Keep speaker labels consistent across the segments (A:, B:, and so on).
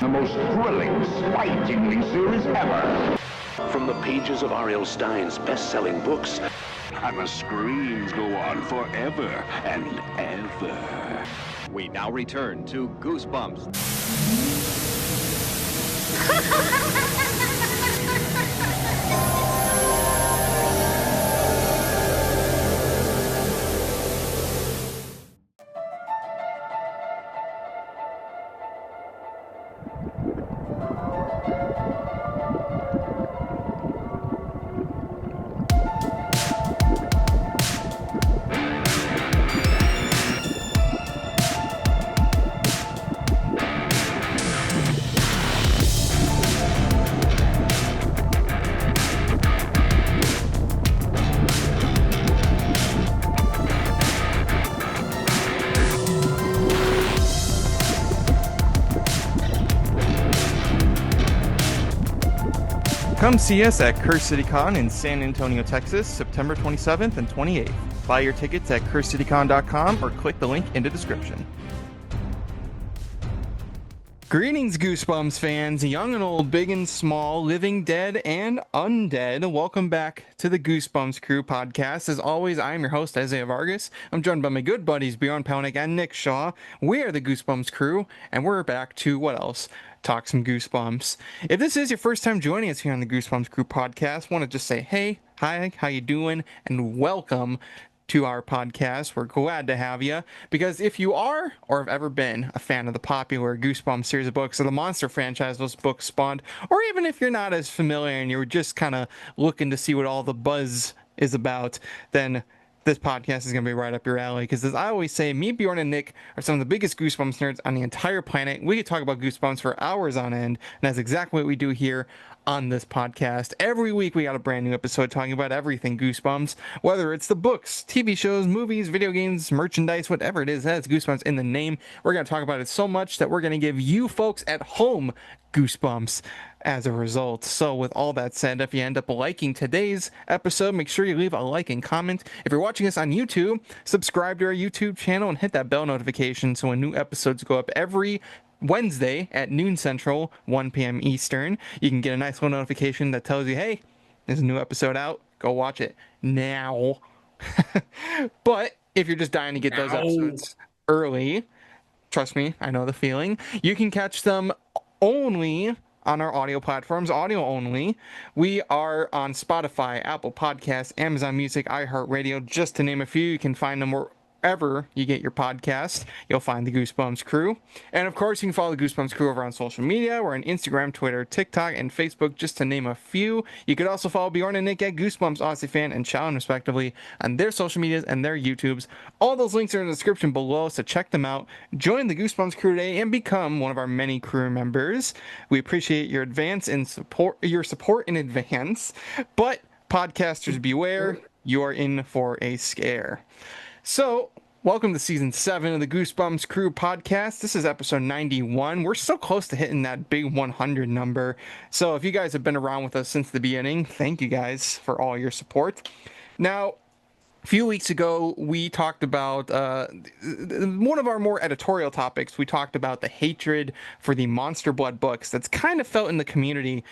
A: The most thrilling, spine-tingling series ever.
B: From the pages of R.L. Stein's best-selling books,
A: And the screams go on forever and ever.
C: We now return to Goosebumps.
D: Come see us at Curse City Con in San Antonio, Texas, September 27th and 28th. Buy your tickets at cursecitycon.com or click the link in the description. Greetings, Goosebumps fans, young and old, big and small, living dead and undead. Welcome back to the Goosebumps Crew Podcast. As always, I am your host, Isaiah Vargas. I'm joined by my good buddies, Bjorn Pelnick and Nick Shaw. We are the Goosebumps Crew, and we're back to, what else? Talk some Goosebumps. If this is your first time joining us here on the Goosebumps Crew Podcast, I want to just say, hey, hi, how you doing, and welcome to our podcast. We're glad to have you, because if you are or have ever been a fan of the popular Goosebumps series of books or the monster franchise those books spawned, or even if you're not as familiar and you're just kind of looking to see what all the buzz is about, then this podcast is going to be right up your alley, because as I always say, me, Bjorn, and Nick are some of the biggest Goosebumps nerds on the entire planet. We could talk about Goosebumps for hours on end, and that's exactly what we do here on this podcast. Every week we got a brand new episode talking about everything Goosebumps, whether it's the books, TV shows, movies, video games, merchandise, whatever it is that has Goosebumps in the name. We're going to talk about it so much that we're going to give you folks at home Goosebumps as a result. So with all that said, if you end up liking today's episode, make sure you leave a like and comment. If you're watching us on YouTube, subscribe to our YouTube channel and hit that bell notification so when new episodes go up every Wednesday at noon Central, 1 p.m. Eastern, you can get a nice little notification that tells you, hey, there's a new episode out. Go watch it now. But if you're just dying to get those episodes early, trust me, I know the feeling. You can catch them only on our audio platforms, audio only. We are on Spotify, Apple Podcasts, Amazon Music, iHeartRadio, just to name a few. You can find them wherever you get your podcast. You'll find the Goosebumps Crew. And of course, you can follow the Goosebumps Crew over on social media. We're on Instagram, Twitter, TikTok, and Facebook, just to name a few. You could also follow Bjorn and Nick at Goosebumps Aussie Fan and Challen, respectively, on their social medias and their YouTubes. All those links are in the description below, so check them out. Join the Goosebumps Crew today and become one of our many crew members. We appreciate your support in advance. But podcasters beware, you are in for a scare. So, welcome to Season 7 of the Goosebumps Crew Podcast. This is episode 91. We're so close to hitting that big 100 number. So, if you guys have been around with us since the beginning, thank you guys for all your support. Now, a few weeks ago, we talked about one of our more editorial topics. We talked about the hatred for the Monster Blood books that's kind of felt in the community.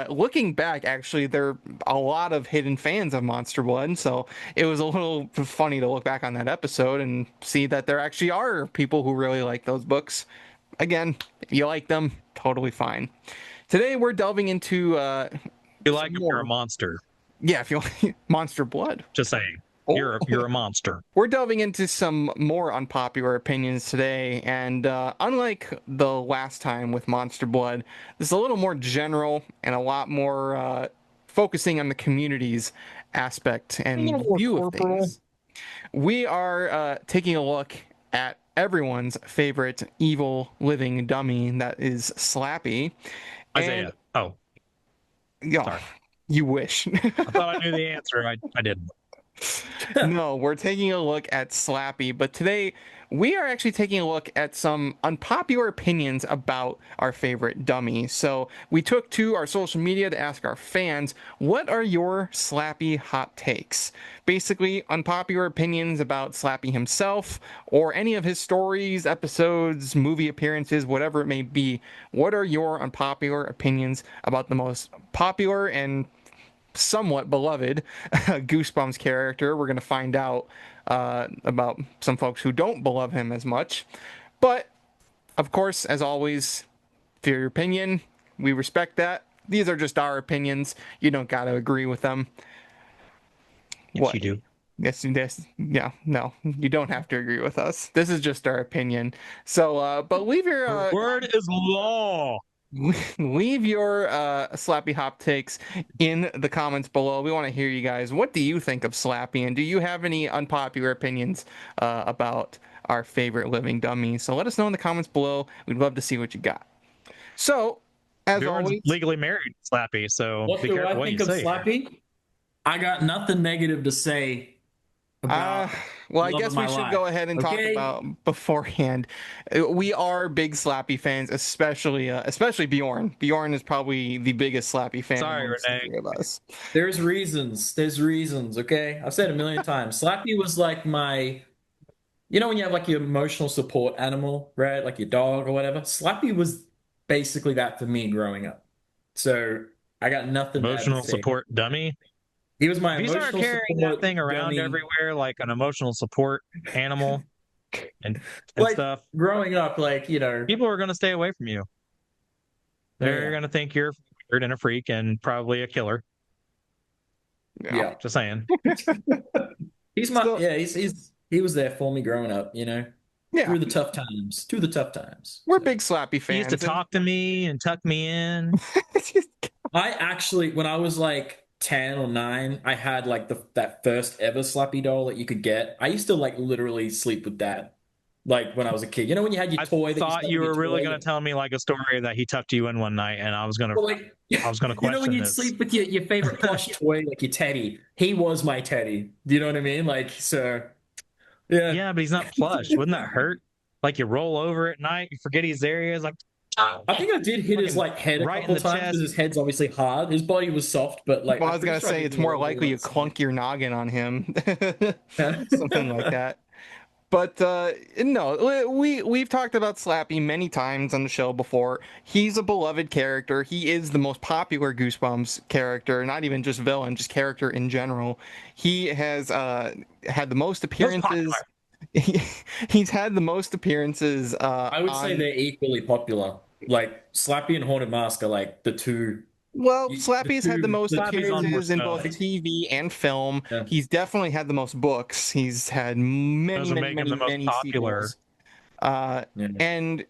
D: Looking back, actually, there are a lot of hidden fans of Monster Blood, so it was a little funny to look back on that episode and see that there actually are people who really like those books. Again, if you like them, totally fine. Today, we're delving into...
E: you like them, you're a monster.
D: Yeah, if you like Monster Blood.
E: Just saying. You're a monster.
D: We're delving into some more unpopular opinions today, and unlike the last time with Monster Blood, this is a little more general and a lot more focusing on the community's aspect and view of things. We are taking a look at everyone's favorite evil living dummy, that is Slappy.
E: Isaiah.
D: Yeah,
E: sorry.
D: You wish.
E: I thought I knew the answer. I didn't.
D: No, we're taking a look at Slappy, but today we are actually taking a look at some unpopular opinions about our favorite dummy. So we took to our social media to ask our fans, what are your Slappy hot takes? Basically, unpopular opinions about Slappy himself or any of his stories, episodes, movie appearances, whatever it may be. What are your unpopular opinions about the most popular and somewhat beloved Goosebumps character? We're going to find out about some folks who don't beloved him as much. But, of course, as always, for your opinion, we respect that. These are just our opinions. You don't got to agree with them.
E: Yes,
D: What?
E: you do.
D: Yes, yeah, no, you don't have to agree with us. This is just our opinion. So, but leave your
E: Word is law.
D: leave your Slappy hop takes in the comments below. We want to hear you guys. What do you think of Slappy, and do you have any unpopular opinions about our favorite living dummy? So let us know in the comments below. We'd love to see what you got. So, as
E: Bjorn's
D: always,
E: legally married, Slappy. So
F: What
E: be
F: do
E: careful
F: I
E: what
F: think
E: you
F: of
E: say.
F: Slappy? I got nothing negative to say about.
D: well, I
F: love
D: guess
F: of
D: we
F: my
D: should
F: life.
D: go ahead and talk
F: Okay?
D: about beforehand. We are big Slappy fans, especially Bjorn. Bjorn is probably the biggest Slappy fan
E: Sorry,
D: amongst the
E: Renee.
D: three of us.
F: There's reasons. There's reasons. Okay, I've said it a million times. Slappy was like my. You know when you have like your emotional support animal, right? Like your dog or whatever. Slappy was basically that for me growing up. So I got nothing bad to
E: Emotional
F: say.
E: support dummy.
F: He was my
E: If you start
F: emotional
E: carrying
F: support
E: that thing around
F: dummy.
E: everywhere like an emotional support animal and
F: Like
E: stuff,
F: growing up, like
E: people are going to stay away from you. They're
F: Yeah.
E: going to think you're weird and a freak and probably a killer.
F: Yeah.
E: Just saying.
F: He's my
D: So-
F: yeah. He was there for me growing up.
D: Yeah,
F: Through the tough times. Through the tough times.
D: we're
F: So.
D: big Slappy
E: He
D: fans.
E: used to talk to me and tuck me in.
F: I actually, when I was like 10 or 9, I had like that first ever Slappy doll that you could get. I used to like literally sleep with that, like when I was a kid. You know when you had your
E: I
F: toy that
E: thought you were really going to tell me like a story that he tucked you in one night, and I was going to
F: like,
E: I was going to
F: you know when
E: question
F: you'd
E: this.
F: sleep with your favorite plush toy, like your teddy. He was my teddy. Do you know what I mean? Like so. Yeah.
E: Yeah, but he's not plush. Wouldn't that hurt? Like you roll over at night, you forget he's there. He's like,
F: I think I did hit his like head a
E: right in
F: couple
E: the
F: times
E: chest.
F: because his head's obviously hard. His body was soft, but like
D: Well, I
F: I'm
D: was
F: pretty
D: gonna
F: sure I
D: say
F: did
D: it's
F: hit
D: more
F: him
D: likely you
F: once.
D: clunk your noggin on him,
F: Yeah.
D: something like that. But no, we've talked about Slappy many times on the show before. He's a beloved character. He is the most popular Goosebumps character, not even just villain, just character in general. He has had the most appearances. He's had the most appearances.
F: I would say they're equally popular. Like Slappy and Haunted Mask are like the two.
D: Well,
F: the
D: Slappy's had the
F: two-
D: most
F: the
E: Slappy's on more
D: appearances in
E: stuff.
D: both TV and film.
F: Yeah.
D: He's definitely had the most books. He's had many,
E: Doesn't
D: many,
E: make him
D: many,
E: the most
D: many
E: popular.
D: sequels.
F: Yeah.
D: And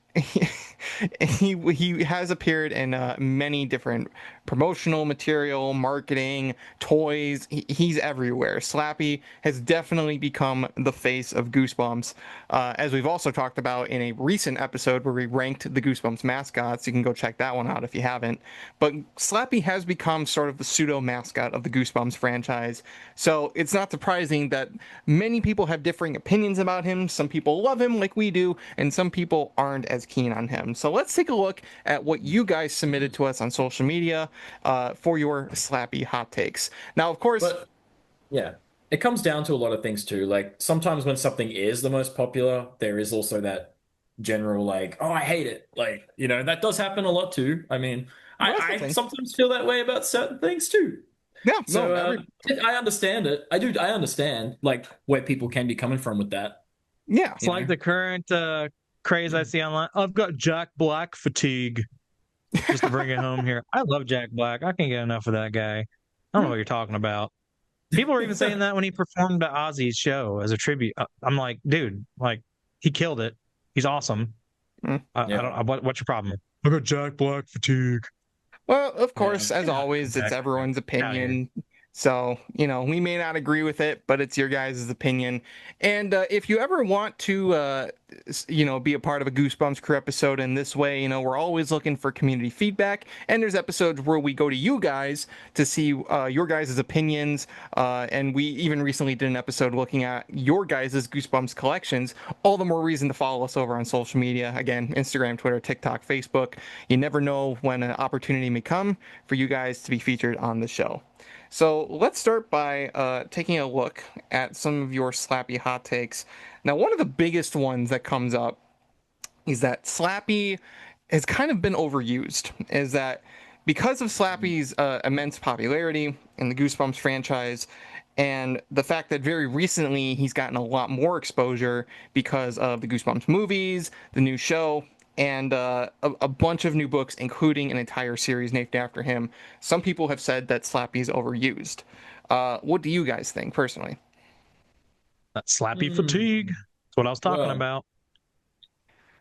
D: he has appeared in many different promotional material, marketing, toys. He's everywhere. Slappy has definitely become the face of Goosebumps, as we've also talked about in a recent episode where we ranked the Goosebumps mascots. You can go check that one out if you haven't. But Slappy has become sort of the pseudo mascot of the Goosebumps franchise. So it's not surprising that many people have differing opinions about him. Some people love him like we do, and some people aren't as keen on him. So let's take a look at what you guys submitted to us on social media for your Slappy hot takes. Now, of course,
F: But yeah, it comes down to a lot of things too. Like sometimes when something is the most popular, there is also that general like, oh, I hate it. Like, that does happen a lot too. I mean,
D: Well, that's the
F: I
D: thing.
F: sometimes feel that way about certain things too.
D: yeah,
F: So
D: no,
F: I understand it. I understand like where people can be coming from with that.
D: yeah.
E: It's like the current craze I see online. I've got Jack Black fatigue. Just to bring it home here. I love Jack Black. I can't get enough of that guy. I don't know what you're talking about. People were even saying that when he performed at Ozzy's show as a tribute. I'm like, dude, like he killed it. He's awesome.
D: Mm.
E: I don't. What's your problem? I got Jack Black fatigue.
D: Well, of course, as
F: Yeah.
D: always, it's
E: Exactly.
D: everyone's opinion. So, we may not agree with it, but it's your guys' opinion. And if you ever want to, be a part of a Goosebumps Crew episode in this way, we're always looking for community feedback. And there's episodes where we go to you guys to see your guys' opinions. And we even recently did an episode looking at your guys' Goosebumps collections. All the more reason to follow us over on social media. Again, Instagram, Twitter, TikTok, Facebook. You never know when an opportunity may come for you guys to be featured on the show. So let's start by taking a look at some of your Slappy hot takes. Now, one of the biggest ones that comes up is that Slappy has kind of been overused. Is that because of Slappy's immense popularity in the Goosebumps franchise, and the fact that very recently he's gotten a lot more exposure because of the Goosebumps movies, the new show, and a bunch of new books, including an entire series named after him. Some people have said that Slappy's overused. What do you guys think, personally?
E: That Slappy fatigue. That's what I was talking about.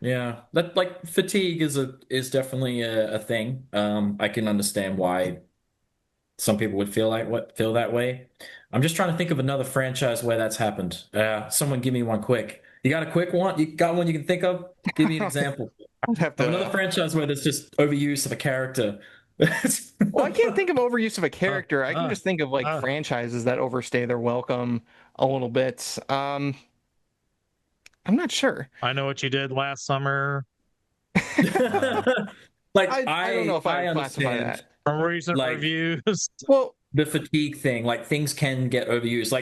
F: Yeah, that like fatigue is definitely a thing. I can understand why some people would feel that way. I'm just trying to think of another franchise where that's happened. Someone give me one quick. You got a quick one? You got one you can think of? Give me an example.
D: I'd have to...
F: Another franchise where there's just overuse of a character.
D: Well, I can't think of overuse of a character. I can just think of franchises that overstay their welcome a little bit. I'm not sure.
E: I Know What You Did Last Summer.
F: I
D: don't know if I would classify that.
E: From recent reviews.
D: Well,
F: the fatigue thing, things can get overused.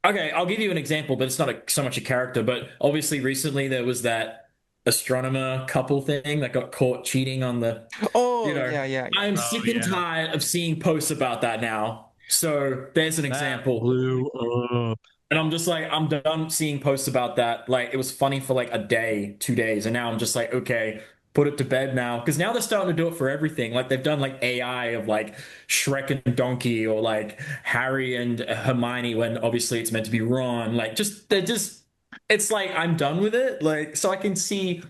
F: Okay, I'll give you an example, but it's not so much a character. But obviously, recently there was that astronomer couple thing that got caught cheating on the.
D: Oh, yeah.
F: I'm sick and tired of seeing posts about that now. So there's an example.
E: Blew up.
F: And I'm just I'm done seeing posts about that. It was funny for a day, 2 days, and now I'm just okay, put it to bed now. Because now they're starting to do it for everything. They've done AI of Shrek and Donkey, or Harry and Hermione when obviously it's meant to be Ron. It's I'm done with it. So I can see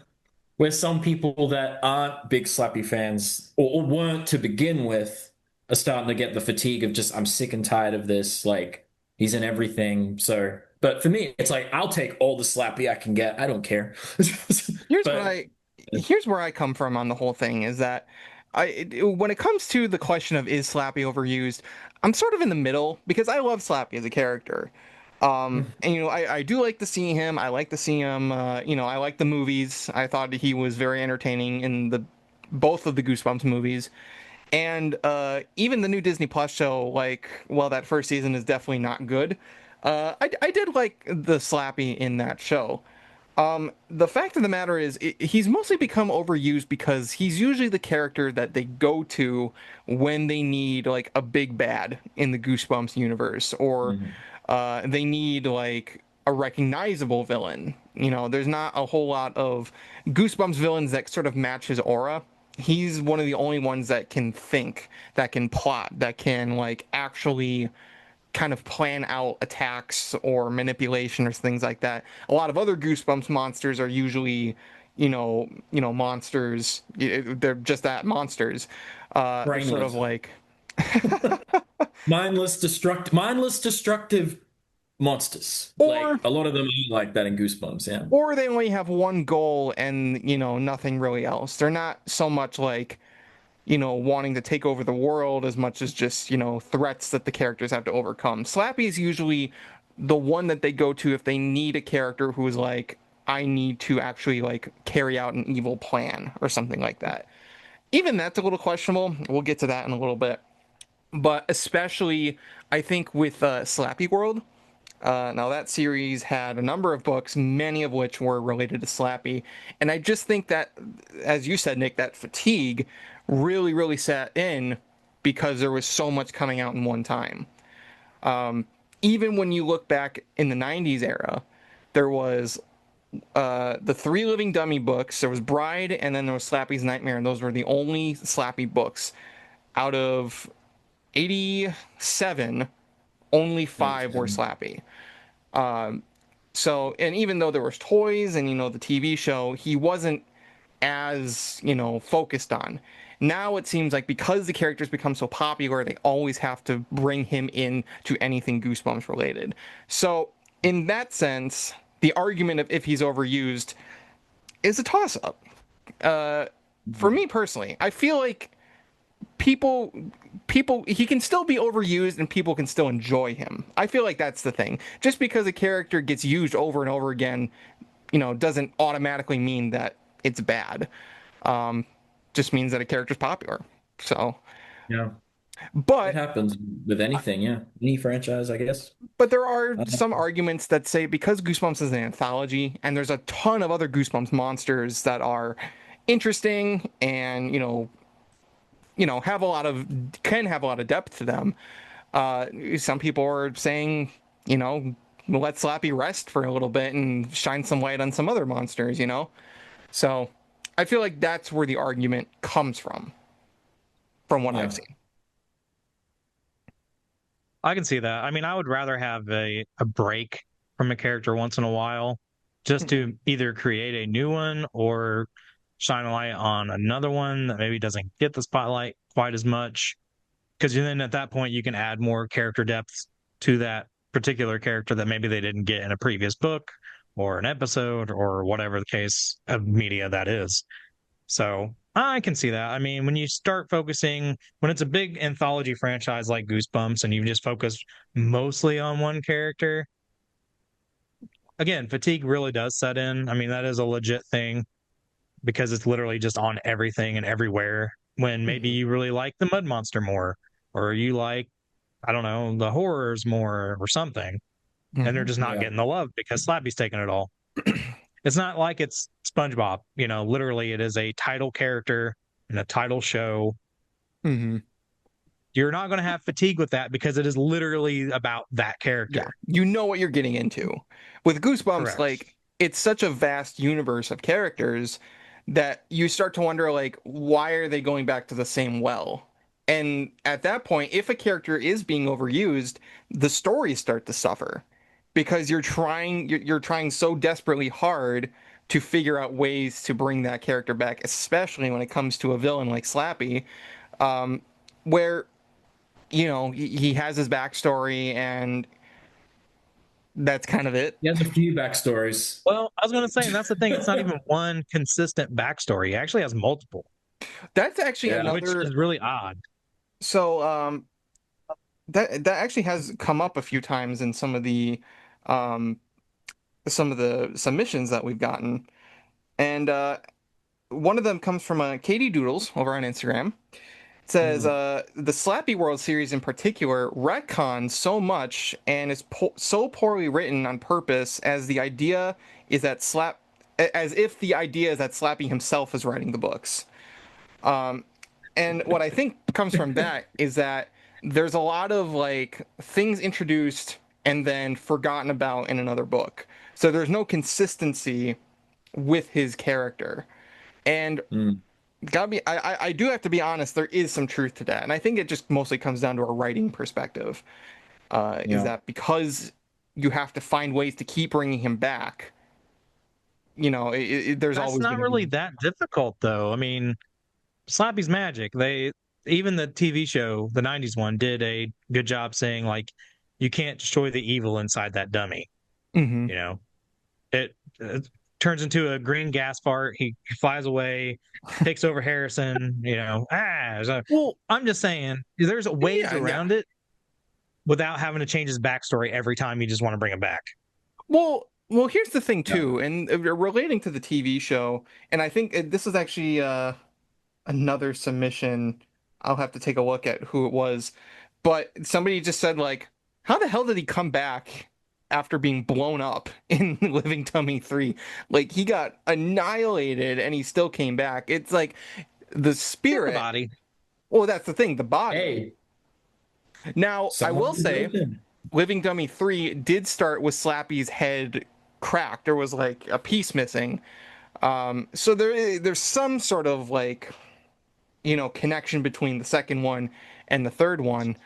F: where some people that aren't big Slappy fans or weren't to begin with are starting to get the fatigue of just, I'm sick and tired of this. He's in everything. So, but for me, it's I'll take all the Slappy I can get. I don't care.
D: Here's where I come from on the whole thing is that when it comes to the question of is Slappy overused, I'm sort of in the middle because I love Slappy as a character. And I do like to see him. I like to see him. I like the movies. I thought he was very entertaining in both of the Goosebumps movies. And even the new Disney Plus show, that first season is definitely not good. I did like the Slappy in that show. The fact of the matter is, he's mostly become overused because he's usually the character that they go to when they need a big bad in the Goosebumps universe, or they need a recognizable villain. There's not a whole lot of Goosebumps villains that sort of match his aura. He's one of the only ones that can think, that can plot, that can actually kind of plan out attacks or manipulation or things like that. A lot of other Goosebumps monsters are usually, monsters. They're just that, monsters. They're sort of
F: mindless, destructive monsters. Or a lot of them are like that in Goosebumps, yeah.
D: Or they only have one goal and, nothing really else. They're not so much wanting to take over the world as much as just, threats that the characters have to overcome. Slappy is usually the one that they go to if they need a character who is I need to actually carry out an evil plan or something like that. Even that's a little questionable. We'll get to that in a little bit. But especially, I think with Slappy World, now that series had a number of books, many of which were related to Slappy. And I just think that, as you said, Nick, that fatigue really, really set in because there was so much coming out in one time. Even when you look back in the 90s era, there was the 3 Living Dummy books, there was Bride, and then there was Slappy's Nightmare, and those were the only Slappy books. Out of 87, only 5 were Slappy. So, and even though there was toys and, the TV show, he wasn't as, focused on. Now it seems like because the character's become so popular, they always have to bring him in to anything Goosebumps related. So in that sense, the argument of if he's overused is a toss-up. For me personally, I feel like people he can still be overused and people can still enjoy him. I feel like that's the thing. Just because a character gets used over and over again, doesn't automatically mean that it's bad. Just means that a character's popular. So,
F: Yeah. It
D: but
F: happens with anything, yeah. Any franchise, I guess.
D: there are some arguments that say because Goosebumps is an anthology and there's a ton of other Goosebumps monsters that are interesting and can have a lot of depth to them. Some people are saying, let Slappy rest for a little bit and shine some light on some other monsters, So I feel like that's where the argument comes from what I've seen.
E: I can see that. I mean, I would rather have a break from a character once in a while just to either create a new one or shine a light on another one that maybe doesn't get the spotlight quite as much. Because then at that point, you can add more character depth to that particular character that maybe they didn't get in a previous book or an episode or whatever the case of media that is. So I can see that. I mean, when you start focusing, when it's a big anthology franchise like Goosebumps and you just focus mostly on one character, again, fatigue really does set in. I mean, that is a legit thing because it's literally just on everything and everywhere. When maybe you really like the Mud Monster more, or you like, I don't know, the horrors more or something, and they're just not getting the love because Slappy's taking it all. It's not like it's SpongeBob, literally it is a title character in a title show. You're not going to have fatigue with that because it is literally about that character.
D: Yeah, you know what you're getting into. With Goosebumps,
E: Correct.
D: like, it's such a vast universe of characters that you start to wonder, like, why are they going back to the same well? And at that point, if a character is being overused, the stories start to suffer because you're trying so desperately hard to figure out ways to bring that character back, especially when it comes to a villain like Slappy, where he has his backstory and that's kind of it.
F: He has a few backstories.
E: Well, I was going to say, and that's the thing, it's not even one consistent backstory. He actually has multiple.
D: That's actually
E: which is really odd.
D: So that actually has come up a few times in some of the submissions that we've gotten. And one of them comes from Katie Doodles over on Instagram. It says the Slappy World series in particular retcons so much and is so poorly written on purpose as if the idea is that Slappy himself is writing the books. And what I think comes from that is that there's a lot of like things introduced and then forgotten about in another book. So there's no consistency with his character. And I do have to be honest, there is some truth to that. And I think it just mostly comes down to a writing perspective. Is that because you have to find ways to keep bringing him back, there's
E: That's
D: always
E: not really that difficult, though. I mean, Slappy's Magic, even the TV show, the 90s one, did a good job saying, like, you can't destroy the evil inside that dummy. It turns into a green gas fart. He flies away, takes over Harrison. Well, I'm just saying, there's ways around it without having to change his backstory every time you just want to bring him back.
D: Well, here's the thing too, and relating to the TV show, and I think this is actually another submission. I'll have to take a look at who it was, but somebody just said like, how the hell did he come back after being blown up in Living Dummy 3? Like, he got annihilated and he still came back. It's like the spirit.
E: The body.
D: Well, that's the thing, the body.
F: Hey.
D: Now, I will say, Living Dummy 3 did start with Slappy's head cracked. There was like a piece missing. So there's some sort of like, connection between the second one and the third one.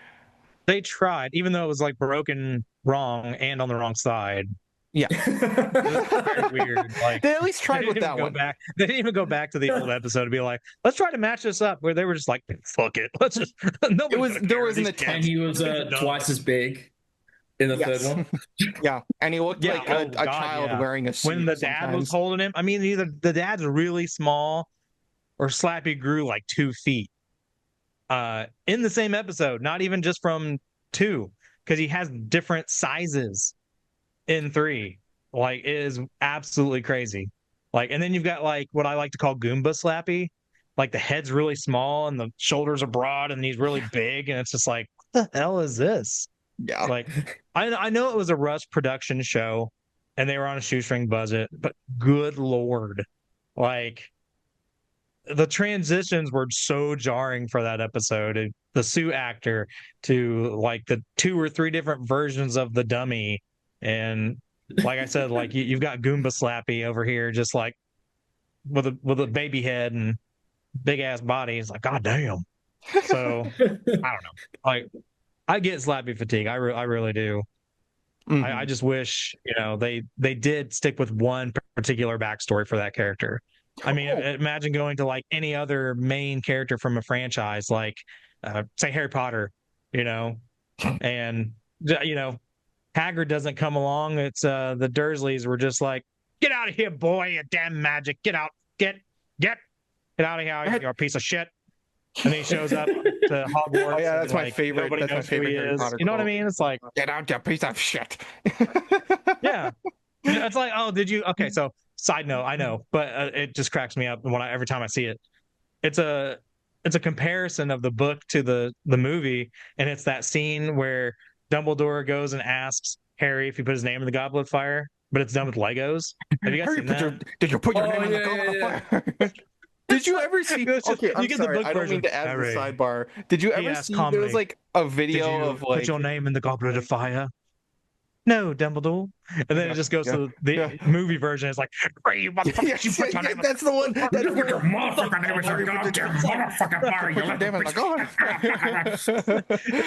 E: They tried, even though it was like broken wrong and on the wrong side.
D: Yeah.
E: Very weird. Like
D: They at least
E: they
D: tried
E: didn't
D: with
E: even
D: that
E: go
D: one.
E: back. They didn't even go back to the old episode to be like, let's try to match this up. Where they were just like, fuck it, let's just.
D: There was an
F: And
D: attempt.
F: he was twice as big in the third
D: Yes.
F: one.
D: Yeah, and he looked like a child wearing a suit
E: when the dad was
D: sometimes.
E: holding him. I mean, either the dad's really small or Slappy grew like 2 feet in the same episode, not even just from 2, because he has different sizes in 3. Like, it is absolutely crazy. Like, and then you've got like what I like to call Goomba Slappy. Like the head's really small and the shoulders are broad and he's really big, and it's just like, what the hell is this?
D: Yeah.
E: Like, I know it was a rush production show and they were on a shoestring budget, but good lord, like the transitions were so jarring for that episode. The Sue actor to like the 2 or 3 different versions of the dummy, and like I said, like you've got Goomba Slappy over here, just like with a baby head and big ass body. It's like, god damn. So I don't know. Like, I get Slappy fatigue. I really do.
D: Mhm.
E: I just wish, they did stick with one particular backstory for that character. I mean, imagine going to like any other main character from a franchise, like say Harry Potter, and Hagrid doesn't come along. It's the Dursleys were just like, get out of here, boy, you damn magic, get out, get out of here, you're a piece of shit. And he shows up to Hogwarts.
D: Oh yeah, that's my
E: like,
D: favorite.
E: Nobody
D: That's my
E: knows who
D: favorite
E: he
D: Harry
E: is.
D: Potter
E: You know what I
D: quote.
E: mean? It's like,
D: Get out, you piece of shit.
E: yeah. It's like, oh, did you? Okay, so side note, I know, but it just cracks me up every time I see it. It's a comparison of the book to the movie, and it's that scene where Dumbledore goes and asks Harry if he put his name in the Goblet of Fire, but it's done with Legos. Have you guys seen that?
D: Did you put your name in the
F: yeah,
D: Goblet
F: yeah,
D: of Fire? Did you ever see? Okay, I'm
E: you get the
D: sorry.
E: book
D: I don't mean
E: version.
D: to add to the
E: Harry,
D: sidebar. Did you
E: he
D: ever
E: asked
D: see? There was
E: calmly,
D: like a
E: did
D: video
E: you
D: of
E: put
D: like.
E: your name in the Goblet of Fire? No, Dumbledore. And then it just goes to the movie version. It's like, hey, you motherfucker,
D: Yes,
E: you put your name in
D: that's the one. That's the
F: Put your
D: one.
F: motherfucking name in your goddamn motherfucking fire, you
D: Put your name in the Goblet of Fire.
E: It's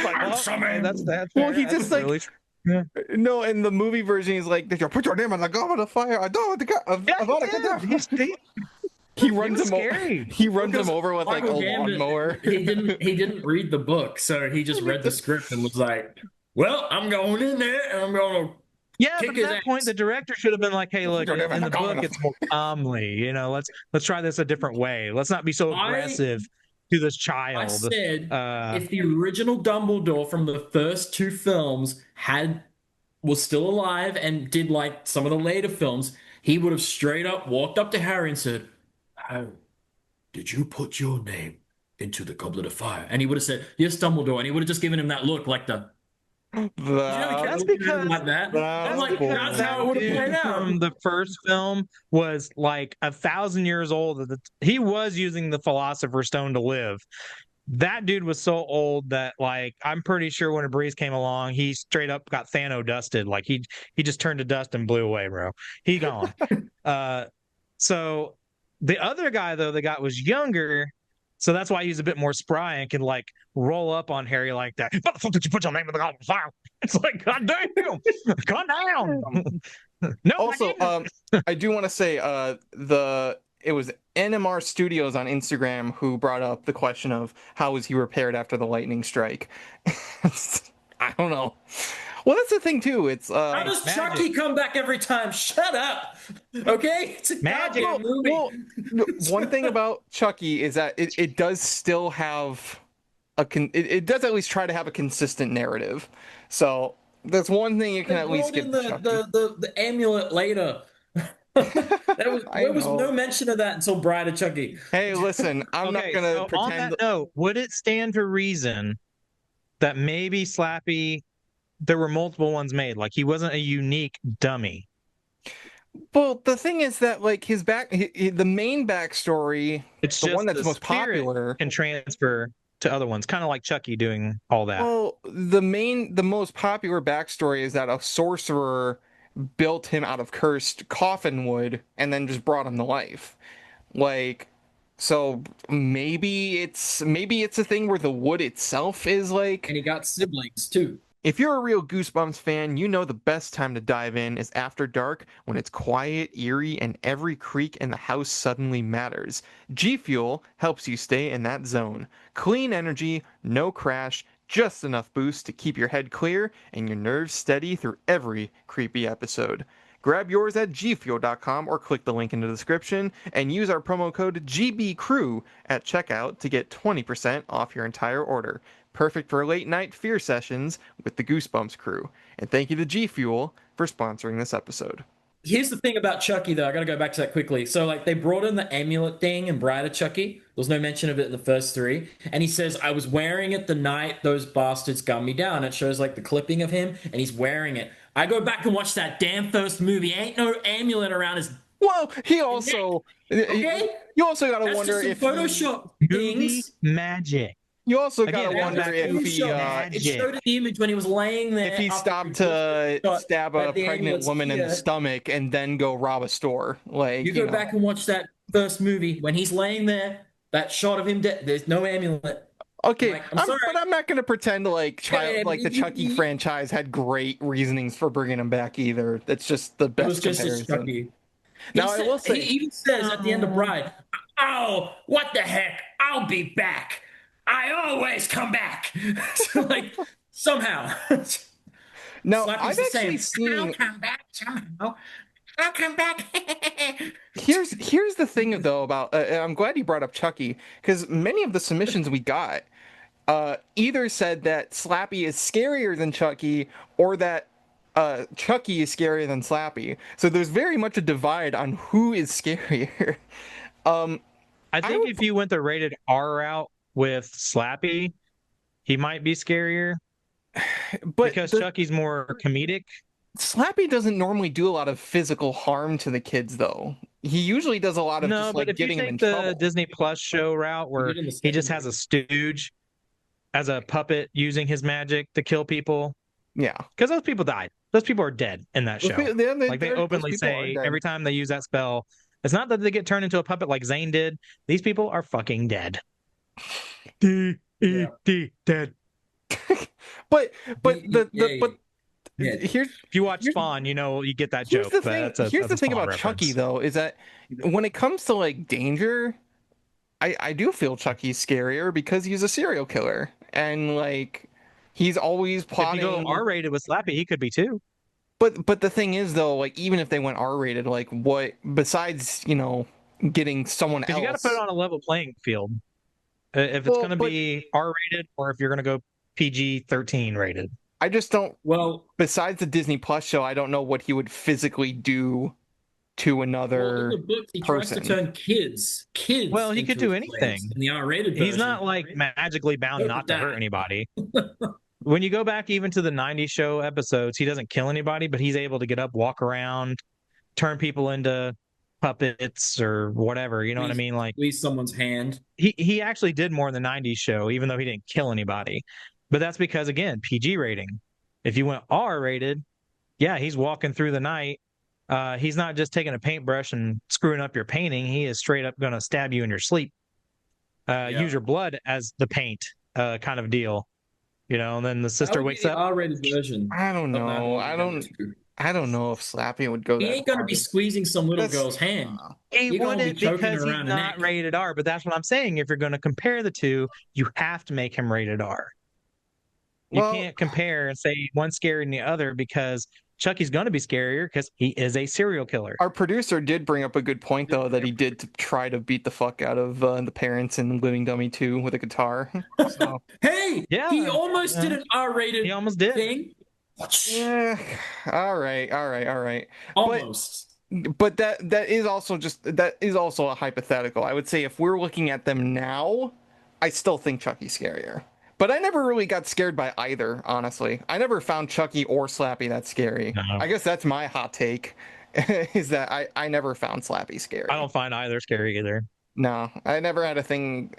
E: like,
F: I'm
E: well,
F: summoned.
E: that's
D: Well,
E: fair.
D: he
E: That's
D: just like
E: really
D: no. In the movie version, he's like, "Did you put your name in the Goblet of Fire?" I don't. He runs
E: was
D: him over.
E: scary.
D: He runs him over with like a
F: Michael Gambit,
D: lawnmower.
F: He didn't read the book, so he just read the script and was like, "Well, I'm going in there and I'm going to."
E: Yeah,
F: Kick
E: but
F: his
E: at that
F: ass.
E: point, the director should have been like, "Hey, look,
D: You're never
E: in the
D: gonna
E: book,
D: go.
E: it's more calmly. Let's try this a different way. Let's not be so aggressive to this child."
F: I said,
E: Uh,
F: if the original Dumbledore from the first 2 films was still alive and did like some of the later films, he would have straight up walked up to Harry and said, "How did you put your name into the Goblet of Fire?" And he would have said, "Yes, Dumbledore." And he would have just given him that look, like the.
E: That's because
F: like that. I'm like,
D: cool.
F: that's how it would have played out.
E: from the first film was like 1,000 years old. He was using the Philosopher's Stone to live. That dude was so old that, like, I'm pretty sure when a breeze came along, he straight up got Thanos dusted. Like he just turned to dust and blew away, bro. He gone. So the other guy though, was younger. So that's why he's a bit more spry and can like roll up on Harry like that. What the fuck did you put your name in the Goblet of Fire? It's like, god damn, calm down. No.
D: Also, I do want to say, it was NMR Studios on Instagram who brought up the question of how was he repaired after the lightning strike. I don't know. Well, that's the thing too. It's
F: How does Chucky come back every time? Shut up. Okay? It's a
E: Magic.
F: goddamn movie.
D: well, one thing about Chucky is that it does still have it does at least try to have a consistent narrative. So that's one thing you can at least get.
F: The amulet later. There was no mention of that until Bride of Chucky.
D: Hey, listen, I'm not gonna
E: so
D: pretend.
E: on that note, would it stand to reason that maybe Slappy, there were multiple ones made, like he wasn't a unique dummy?
D: Well, the thing is that like the main backstory,
E: It's
D: the
E: just
D: one that's
E: the
D: most
E: spirit
D: popular,
E: can transfer to other ones, kind of like Chucky doing all that.
D: Well, the most popular backstory is that a sorcerer built him out of cursed coffin wood and then just brought him to life. Like, so maybe it's a thing where the wood itself is like.
F: And he got siblings too.
D: If you're a real Goosebumps fan, you know the best time to dive in is after dark when it's quiet, eerie, and every creak in the house suddenly matters. G Fuel helps you stay in that zone. Clean energy, no crash, just enough boost to keep your head clear and your nerves steady through every creepy episode. Grab yours at gfuel.com or click the link in the description and use our promo code GBCREW at checkout to get 20% off your entire order. Perfect for late night fear sessions with the Goosebumps Crew. And thank you to G Fuel for sponsoring this episode.
F: Here's the thing about Chucky, though. I got to go back to that quickly. So, like, they brought in the amulet thing and Bride of Chucky. There was no mention of it in the first three. And he says, I was wearing it the night those bastards gunned me down. It shows, like, the clipping of him, and he's wearing it. I go back and watch that damn first movie. Ain't no amulet around his...
D: Well, he also...
F: Okay?
D: You also got to wonder if...
F: Photoshop
E: things... magic.
D: You also got to wonder if he...
F: it showed the image when he was laying there.
D: If he stopped to stab a pregnant woman in the stomach and then go rob a store. Like,
F: you go back and watch that first movie. When he's laying there, that shot of him dead, there's no amulet.
D: Okay, but I'm not going to pretend like the Chucky franchise had great reasonings for bringing him back either. That's just the best comparison.
F: Now, I will say... He even says at the end of Bride, oh, what the heck? I'll be back. I always come back. Like, somehow.
D: No, I've actually seen...
F: I'll come back somehow. I'll come back.
D: Here's the thing, though, about... I'm glad you brought up Chucky, because many of the submissions we got either said that Slappy is scarier than Chucky, or that Chucky is scarier than Slappy. So there's very much a divide on who is scarier.
E: I think if you went the rated R route with Slappy, he might be scarier. But because Chucky's more comedic.
D: Slappy doesn't normally do a lot of physical harm to the kids, though. He usually does a lot of just like getting them in trouble. No, but if you take the Disney Plus show route where he just has a stooge as a puppet using his magic to kill people. Yeah. Because those people died. Those people are dead in that show. Like they openly say every time they use that spell, it's not that they get turned into a puppet like Zane did. These people are fucking dead. D dead. but here's if you watch Spawn, you know you get that joke. Here's the thing about Chucky, though, is that when it comes to like danger, I do feel Chucky's scarier because he's a serial killer and like he's always plotting.
E: If you go R-rated with Slappy, he could be too.
D: But the thing is, though, like even if they went R-rated, like what besides getting someone else,
E: you got to put it on a level playing field. If it's going to be R-rated or if you're going to go PG-13 rated.
D: I just don't... Well, besides the Disney Plus show, I don't know what he would physically do to another in the book,
F: he tries to turn kids.
E: Well, he could do anything.
F: In the R-rated version.
E: He's not like magically bound not to hurt anybody. When you go back even to the 90s show episodes, he doesn't kill anybody, but he's able to get up, walk around, turn people into puppets or whatever, you know what I mean? Like
F: squeeze someone's hand.
E: He actually did more in the 90s show, even though he didn't kill anybody. But that's because, again, PG rating. If you went R rated, yeah, he's walking through the night. He's not just taking a paintbrush and screwing up your painting. He is straight up going to stab you in your sleep. Use your blood as the paint kind of deal. And then the sister wakes up.
F: R-rated version.
D: I don't know. I don't know if Slappy would go.
F: He ain't gonna be squeezing some little girl's hand.
E: He wouldn't because he's not rated R. But that's what I'm saying. If you're going to compare the two, you have to make him rated R. You can't compare and say one's scarier than the other because Chucky's going to be scarier because he is a serial killer.
D: Our producer did bring up a good point, though, that he did try to beat the fuck out of the parents in Living Dummy 2 with a guitar.
F: So. Hey, yeah, he almost did an R-rated.
E: He almost did.
F: Thing.
D: Yeah. All right.
F: Almost.
D: But that is also a hypothetical. I would say if we're looking at them now, I still think Chucky's scarier. But I never really got scared by either, honestly. I never found Chucky or Slappy that scary. No. I guess that's my hot take, is that I never found Slappy scary.
E: I don't find either scary either.
D: No, I never had a thing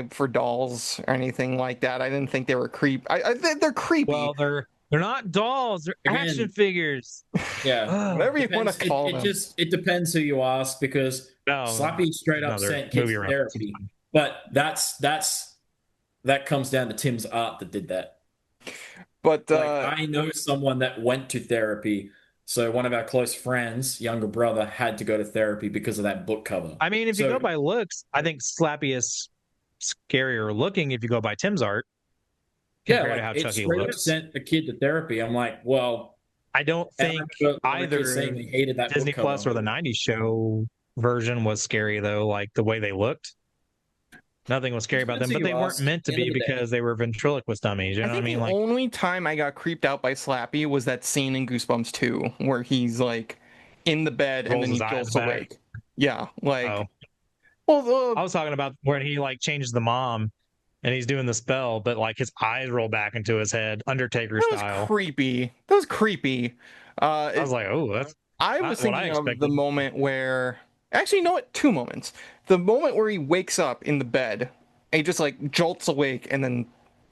D: for dolls or anything like that. I didn't think they were they're creepy.
E: Well, they're not dolls. They're action figures.
F: Yeah.
D: Whatever you want to call them.
F: It depends who you ask because Slappy straight up sent kids to therapy. But that comes down to Tim's art that did that.
D: But
F: Like, I know someone that went to therapy. So one of our close friends, younger brother, had to go to therapy because of that book cover.
E: I mean, if you
F: So
E: go by looks, I think Slappy is scarier looking if you go by Tim's art
F: yeah,
E: compared to
F: like
E: how
F: it
E: Chucky
F: straight up
E: looks.
F: sent a kid to therapy. I'm like, well,
E: I don't
F: and I
E: think
F: remember one of the kids
E: either
F: saying they hated that book
E: Disney Plus
F: cover.
E: or the 90s show version was scary, though, like the way they looked. Nothing was scary about
F: Depends
E: them,
F: who
E: but
F: you
E: they weren't
F: ask. At
E: meant to
F: the end of
E: be
F: the day,
E: because they were ventriloquist dummies. You
D: I
E: know what I
D: think
E: mean?
D: the
E: Like,
D: only time I got creeped out by Slappy was that scene in Goosebumps 2 where he's like in the bed and
E: rolls
D: then
E: his
D: he
E: eyes
D: jolts
E: back.
D: awake. Yeah,
E: Oh,
D: like well,
E: I was talking about when he like changes the mom and he's doing the spell, but like his eyes roll back into his head, Undertaker
D: that was
E: style.
D: creepy. That was creepy.
E: I was like, oh, that's
D: I was
E: not what I
D: thinking of the
E: expected.
D: moment where, actually, you know what? Two moments. The moment where he wakes up in the bed and he just like jolts awake and then,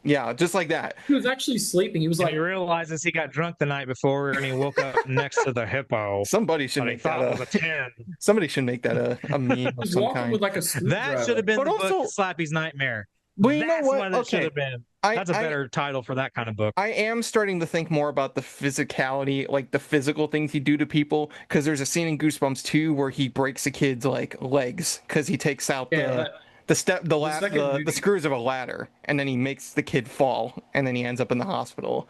D: yeah, just like that.
F: he was actually sleeping. He was
E: And
F: like,
E: he realizes he got drunk the night before and he woke up next to the hippo
D: Somebody should
E: that he
D: make that
E: thought was a 10.
D: somebody should make that a meme
F: he
D: of
F: was
D: some
F: walking
D: kind.
F: with like a
E: That should
F: screwdriver.
E: have been
D: But
E: the book
D: also,
E: Slappy's Nightmare.
D: well, you know
E: That's
D: what?
E: what it should
D: Okay,
E: have been.
D: I
E: That's a
D: I
E: better title for that kind of book.
D: I am starting to think more about the physicality, like the physical things he do to people. Because there's a scene in Goosebumps 2 where he breaks a kid's like legs because he takes out
F: Yeah, that, the second
D: the
F: movie.
D: screws of a ladder and then he makes the kid fall and then he ends up in the hospital.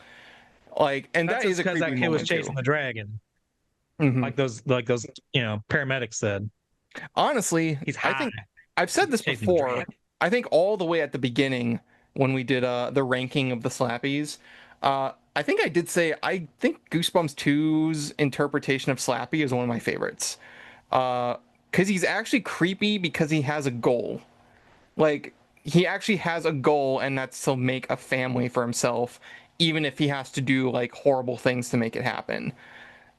D: Like, and
E: That's
D: that is
E: just
D: a
E: because
D: creepy
E: that kid was
D: moment too.
E: chasing the dragon,
D: Mhm.
E: like those, paramedics said.
D: Honestly,
E: He's
D: I
E: high.
D: think I've said this
E: Chasing the
D: before.
E: dragon.
D: I think all the way at the beginning when we did the ranking of the Slappies, I think I did say I think Goosebumps 2's interpretation of Slappy is one of my favorites. Because he's actually creepy because he has a goal. Like he actually has a goal, and that's to make a family for himself, even if he has to do like horrible things to make it happen.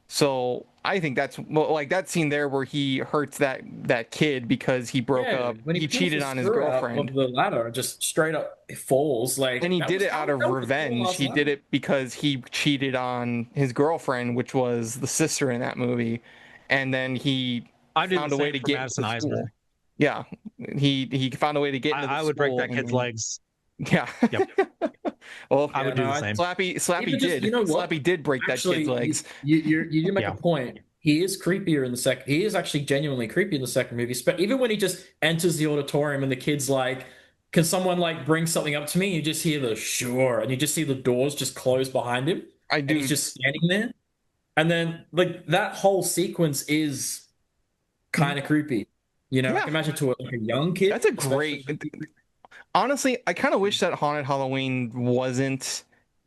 D: So I think that's well, like that scene there where he hurts that kid because he broke
F: Yeah,
D: up,
F: when he
D: he
F: pulls the
D: cheated on his
F: screw out
D: girlfriend,
F: of the ladder, just straight up falls.
D: and
F: Like
D: he did it out of
F: that was a cool
D: revenge.
F: ass
D: He did
F: ladder.
D: it because he cheated on his girlfriend, which was the sister in that movie, and then he
E: I do the
D: found a way
E: same
D: to
E: for
D: get into
E: Madison
D: the
E: Eisner.
D: school. Yeah, he found a way to get into the
E: I would break
D: school,
E: that
D: and
E: kid's
D: then
E: legs.
D: yeah.
E: Yep.
D: Well,
E: I
F: Yeah,
E: would do
F: no,
E: the
F: I
E: same.
F: even just you know what?
D: Slappy did break that kid's
F: Actually,
D: legs.
F: you do make a
E: Yeah.
F: point. He is creepier in the second. He is actually genuinely creepy in the second movie. But even when he just enters the auditorium and the kid's like, "Can someone like bring something up to me?" You just hear the sure, and you just see the doors just close behind him,
D: I
F: and he's
D: do.
F: just standing there. And then like that whole sequence is kind of creepy. You know, I
D: Yeah,
F: can imagine to like a young kid,
D: that's a
F: especially.
D: great. Honestly, I kind of wish that Haunted Halloween wasn't,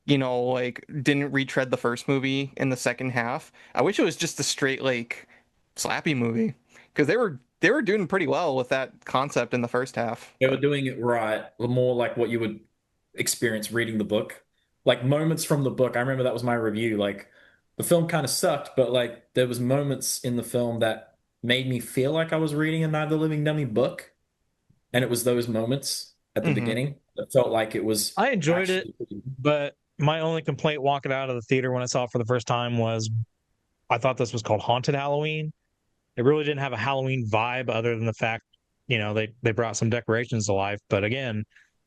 D: like didn't retread the first movie in the second half. I wish it was just a straight like Slappy movie because they were doing pretty well with that concept in the first half.
F: They were
D: But
F: doing it right, more like what you would experience reading the book. Like moments from the book. I remember that was my review. Like the film kind of sucked, but like there was moments in the film that made me feel like I was reading a Night of the Living Dummy book. And it was those moments at the
D: hmm
F: beginning that felt like it was
E: I enjoyed it,
F: actually
E: but my only complaint walking out of the theater when I saw it for the first time was I thought this was called Haunted Halloween. It really didn't have a Halloween vibe other than the fact, they brought some decorations to life. But again,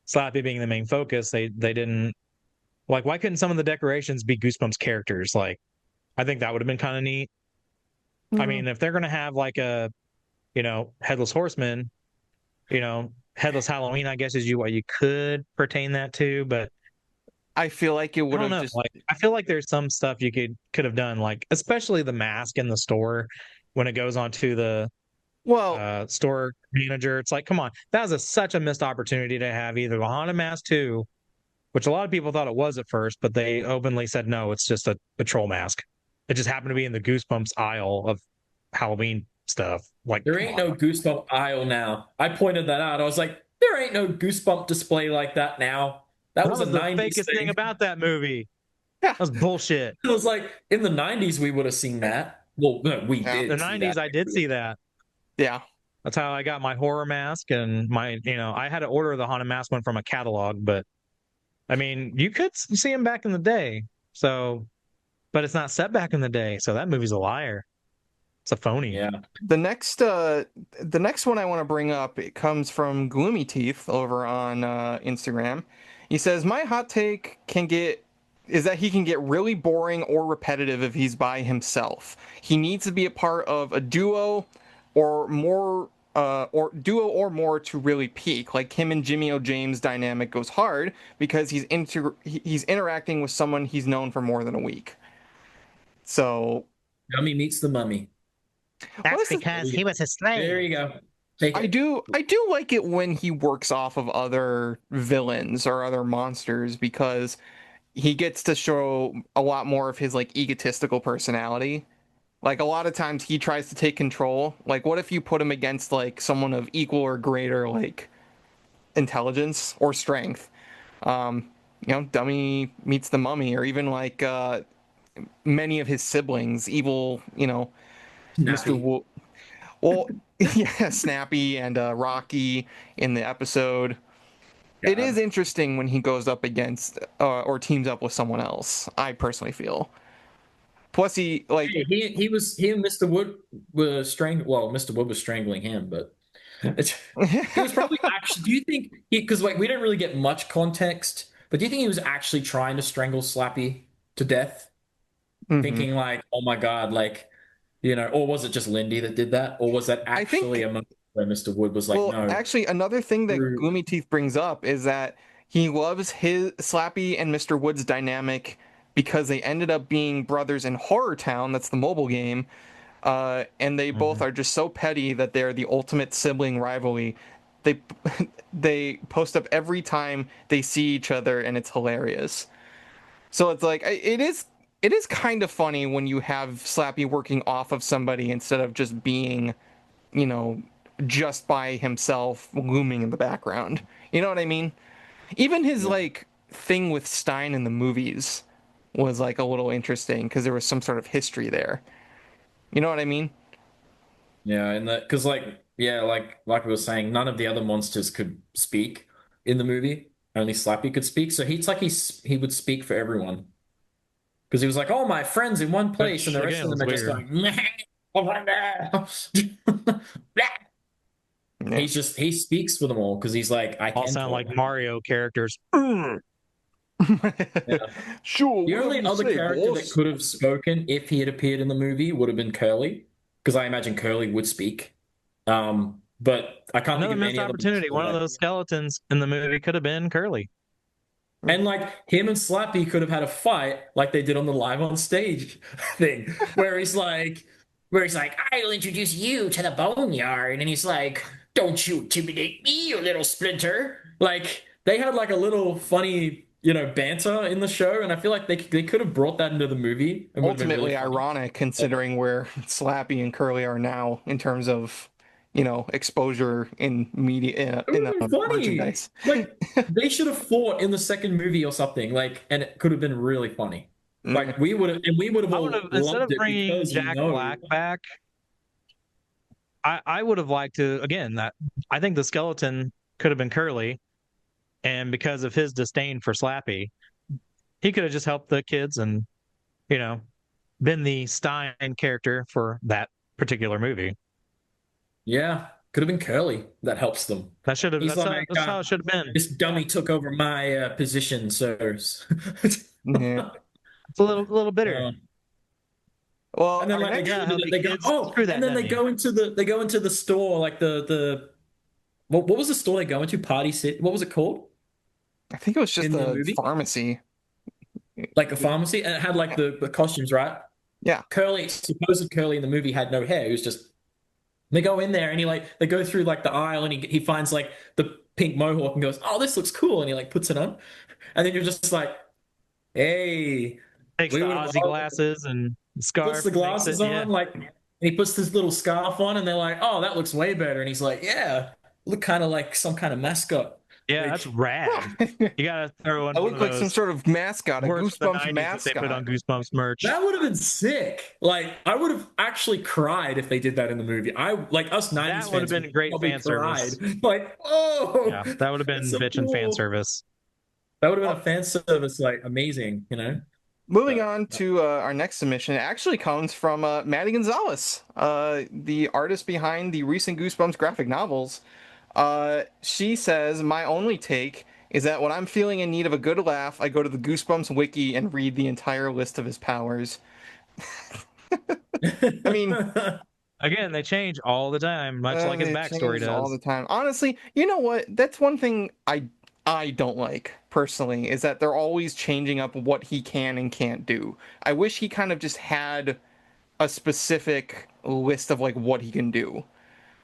E: Slappy being the main focus, they didn't like why couldn't some of the decorations be Goosebumps characters? Like I think that would have been kind of neat. I mean, if they're gonna have like a, headless horseman, headless Halloween, I guess is what you could pertain that to, but
D: I feel like it
E: I
D: would
E: don't
D: have
E: know.
D: just
E: Like I feel like there's some stuff you could have done, like especially the mask in the store when it goes onto the
D: well,
E: store manager. It's like, come on, that was such a missed opportunity to have either the Haunted Mask 2, which a lot of people thought it was at first, but they openly said no, it's just a troll mask. It just happened to be in the Goosebumps aisle of Halloween stuff. Like,
F: there
E: come
F: ain't
E: on.
F: no goosebump aisle now. I pointed that out. I was like, there ain't no goosebump display like that now. That
E: That
F: was a
E: was the
F: 90s
E: fakest thing
F: thing.
E: about that movie.
D: yeah,
E: That was bullshit.
F: It was like in the 90s we would have seen that. Well, no, we
D: yeah,
E: The
F: did see
E: 90s,
F: that.
E: I did see that.
D: yeah.
E: That's how I got my horror mask and I had to order the haunted mask one from a catalog, but I mean, you could see him back in the day. So, but it's not set back in the day. So that movie's a liar. It's a phony.
F: Yeah.
D: The next one I want to bring up, it comes from Gloomy Teeth over on Instagram. He says my hot take can get is that he can get really boring or repetitive if he's by himself. He needs to be a part of a duo or more, or duo or more to really peak. Like him and Jimmy O. James' dynamic goes hard because he's interacting with someone he's known for more than a week. So
F: Dummy meets the mummy.
E: That's because he was a slave.
F: There you go.
D: I do like it when he works off of other villains or other monsters because he gets to show a lot more of his like egotistical personality. Like a lot of times he tries to take control. Like what if you put him against like someone of equal or greater like intelligence or strength? Dummy meets the mummy, or even like many of his siblings, evil, Mr. Well, yeah, Snappy and Rocky in the episode. It is interesting when he goes up against or teams up with someone else. I personally feel. Plus, he and
F: Mr. Wood were strangling. Well, Mr. Wood was strangling him, but it was probably actually. Do you think because like we don't really get much context, but do you think he was actually trying to strangle Slappy to death, thinking like, oh my god, like or was it just Lindy that did that, or was that actually a moment where Mr. Wood was like, no?
D: Actually, another thing that Gloomy Teeth brings up is that he loves his Slappy and Mr. Wood's dynamic because they ended up being brothers in Horror Town. That's the mobile game. And they both are just so petty that they're the ultimate sibling rivalry. They post up every time they see each other, and it's hilarious. So it's like it is kind of funny when you have Slappy working off of somebody instead of just being, just by himself looming in the background. You know what I mean? Even his like thing with Stein in the movies was like a little interesting because there was some sort of history there. You know what I mean?
F: Yeah, and that because like we were saying, none of the other monsters could speak in the movie. Only Slappy could speak, so he would speak for everyone because he was like, "Oh, my friends in one place," and the rest of them are just going. He speaks for them all because he's like, I
E: all
F: can
E: sound
F: talk.
E: like Mario characters.
D: Sure.
F: The only other character that could have spoken if he had appeared in the movie would have been Curly, because I imagine Curly would speak. But I can't think of
E: missed
F: any
E: opportunity. One of those skeletons in the movie could have been Curly.
F: And like him and Slappy could have had a fight like they did on the live on stage thing, where he's like, I'll introduce you to the boneyard, and he's like, don't you intimidate me, you little splinter. Like they had like a little funny, banter in the show, and I feel like they could have brought that into the movie. And
D: ultimately ironic considering where Slappy and Curly are now in terms of exposure in media in merchandise.
F: Like they should have fought in the second movie or something, like, and it could have been really funny. Like we would have all
E: instead of
F: loved it
E: bringing
F: because
E: Jack Black back. I would have liked to I think the skeleton could have been Curly, and because of his disdain for Slappy, he could have just helped the kids and been the Stein character for that particular movie.
F: Yeah, could have been Curly that helps them.
E: That's how it should have been.
F: This dummy took over my position, sirs.
D: Yeah.
E: It's a little bitter.
D: Well,
F: and then like they go into the store, like the what was the store they go into? Party City. What was it called?
D: I think it was just a pharmacy.
F: Like a pharmacy, and it had like the costumes, right?
D: Yeah.
F: Supposed Curly in the movie had no hair. He was just. They go in there and they go through like the aisle and he finds like the pink mohawk and goes, "Oh, this looks cool," and he like puts it on, and then you're just like, "Hey."
E: Takes the Aussie glasses and scarf.
F: Puts the glasses on, like, and he puts this little scarf on, and they're like, "Oh, that looks way better." And he's like, "Yeah, look kind of like some kind of mascot."
E: Yeah, that's rad. You gotta throw in.
D: I look like some sort of mascot, a Goosebumps mascot.
E: They put on Goosebumps merch.
F: That would have been sick. Like, I would have actually cried if they did that in the movie. Like us 90s fans.
E: That would have been great fan service.
F: Like, oh,
E: yeah, that would have been bitchin' fan service.
F: That would have been a fan service, like amazing,
D: Moving on to our next submission, it actually comes from Maddie Gonzalez, the artist behind the recent Goosebumps graphic novels. She says, "My only take is that when I'm feeling in need of a good laugh, I go to the Goosebumps wiki and read the entire list of his powers. I mean,
E: Again, they change all the time, much like his
D: it
E: backstory
D: changes all
E: does.
D: the time. Honestly, you know what? That's one thing I don't like personally, is that they're always changing up what he can and can't do. I wish he kind of just had a specific list of like what he can do.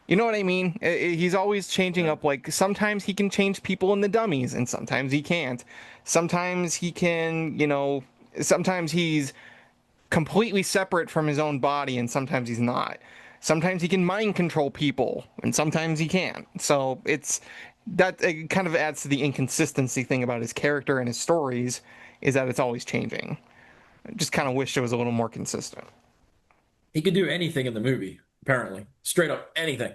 D: You know what I mean? He's always changing up. Like sometimes he can change people in the dummies, and sometimes he can't. Sometimes he can, sometimes he's completely separate from his own body, and sometimes he's not. Sometimes he can mind control people, and sometimes he can't. So it kind of adds to the inconsistency thing about his character and his stories, is that it's always changing. I just kind of wish it was a little more consistent.
F: He could do anything in the movie, apparently. Straight up anything.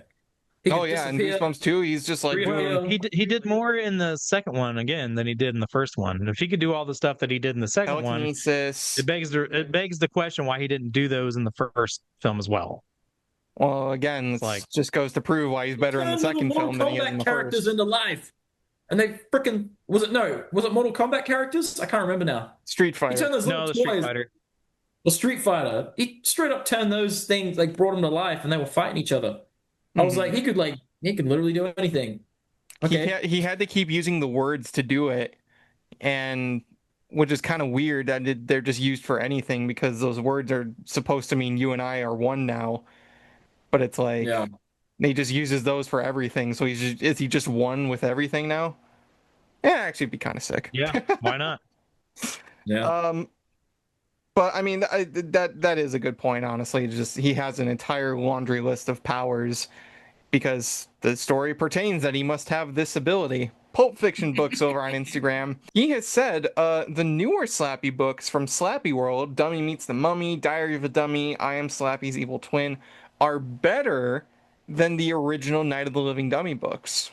D: Oh yeah, in Goosebumps 2, he's just like boom.
E: He did more in the second one again than he did in the first one. And if he could do all the stuff that he did in the second
D: telekinesis.
E: It begs the question why he didn't do those in the first film as well.
D: Well, again, it just goes to prove why he's better in the second film than he is in the
F: characters
D: first.
F: Into life, and they freaking was it Mortal Kombat characters? I can't remember now.
D: Street Fighter.
F: He turned those little toys.
E: Street Fighter.
F: Well, Street Fighter. He straight up turned those things, like brought them to life, and they were fighting each other. I was like, he could literally do anything. Okay.
D: He had to keep using the words to do it, and which is kind of weird that they're just used for anything, because those words are supposed to mean you and I are one now. But it's like he just uses those for everything. So is he just one with everything now? Yeah, actually, it'd be kind of sick.
E: Yeah, why not?
F: Yeah.
D: But I mean, that is a good point. Honestly, just he has an entire laundry list of powers because the story pertains that he must have this ability. Pulp Fiction Books over on Instagram. He has said the newer Slappy books from Slappy World, Dummy Meets the Mummy, Diary of a Dummy, I Am Slappy's Evil Twin, are better than the original Night of the Living Dummy books.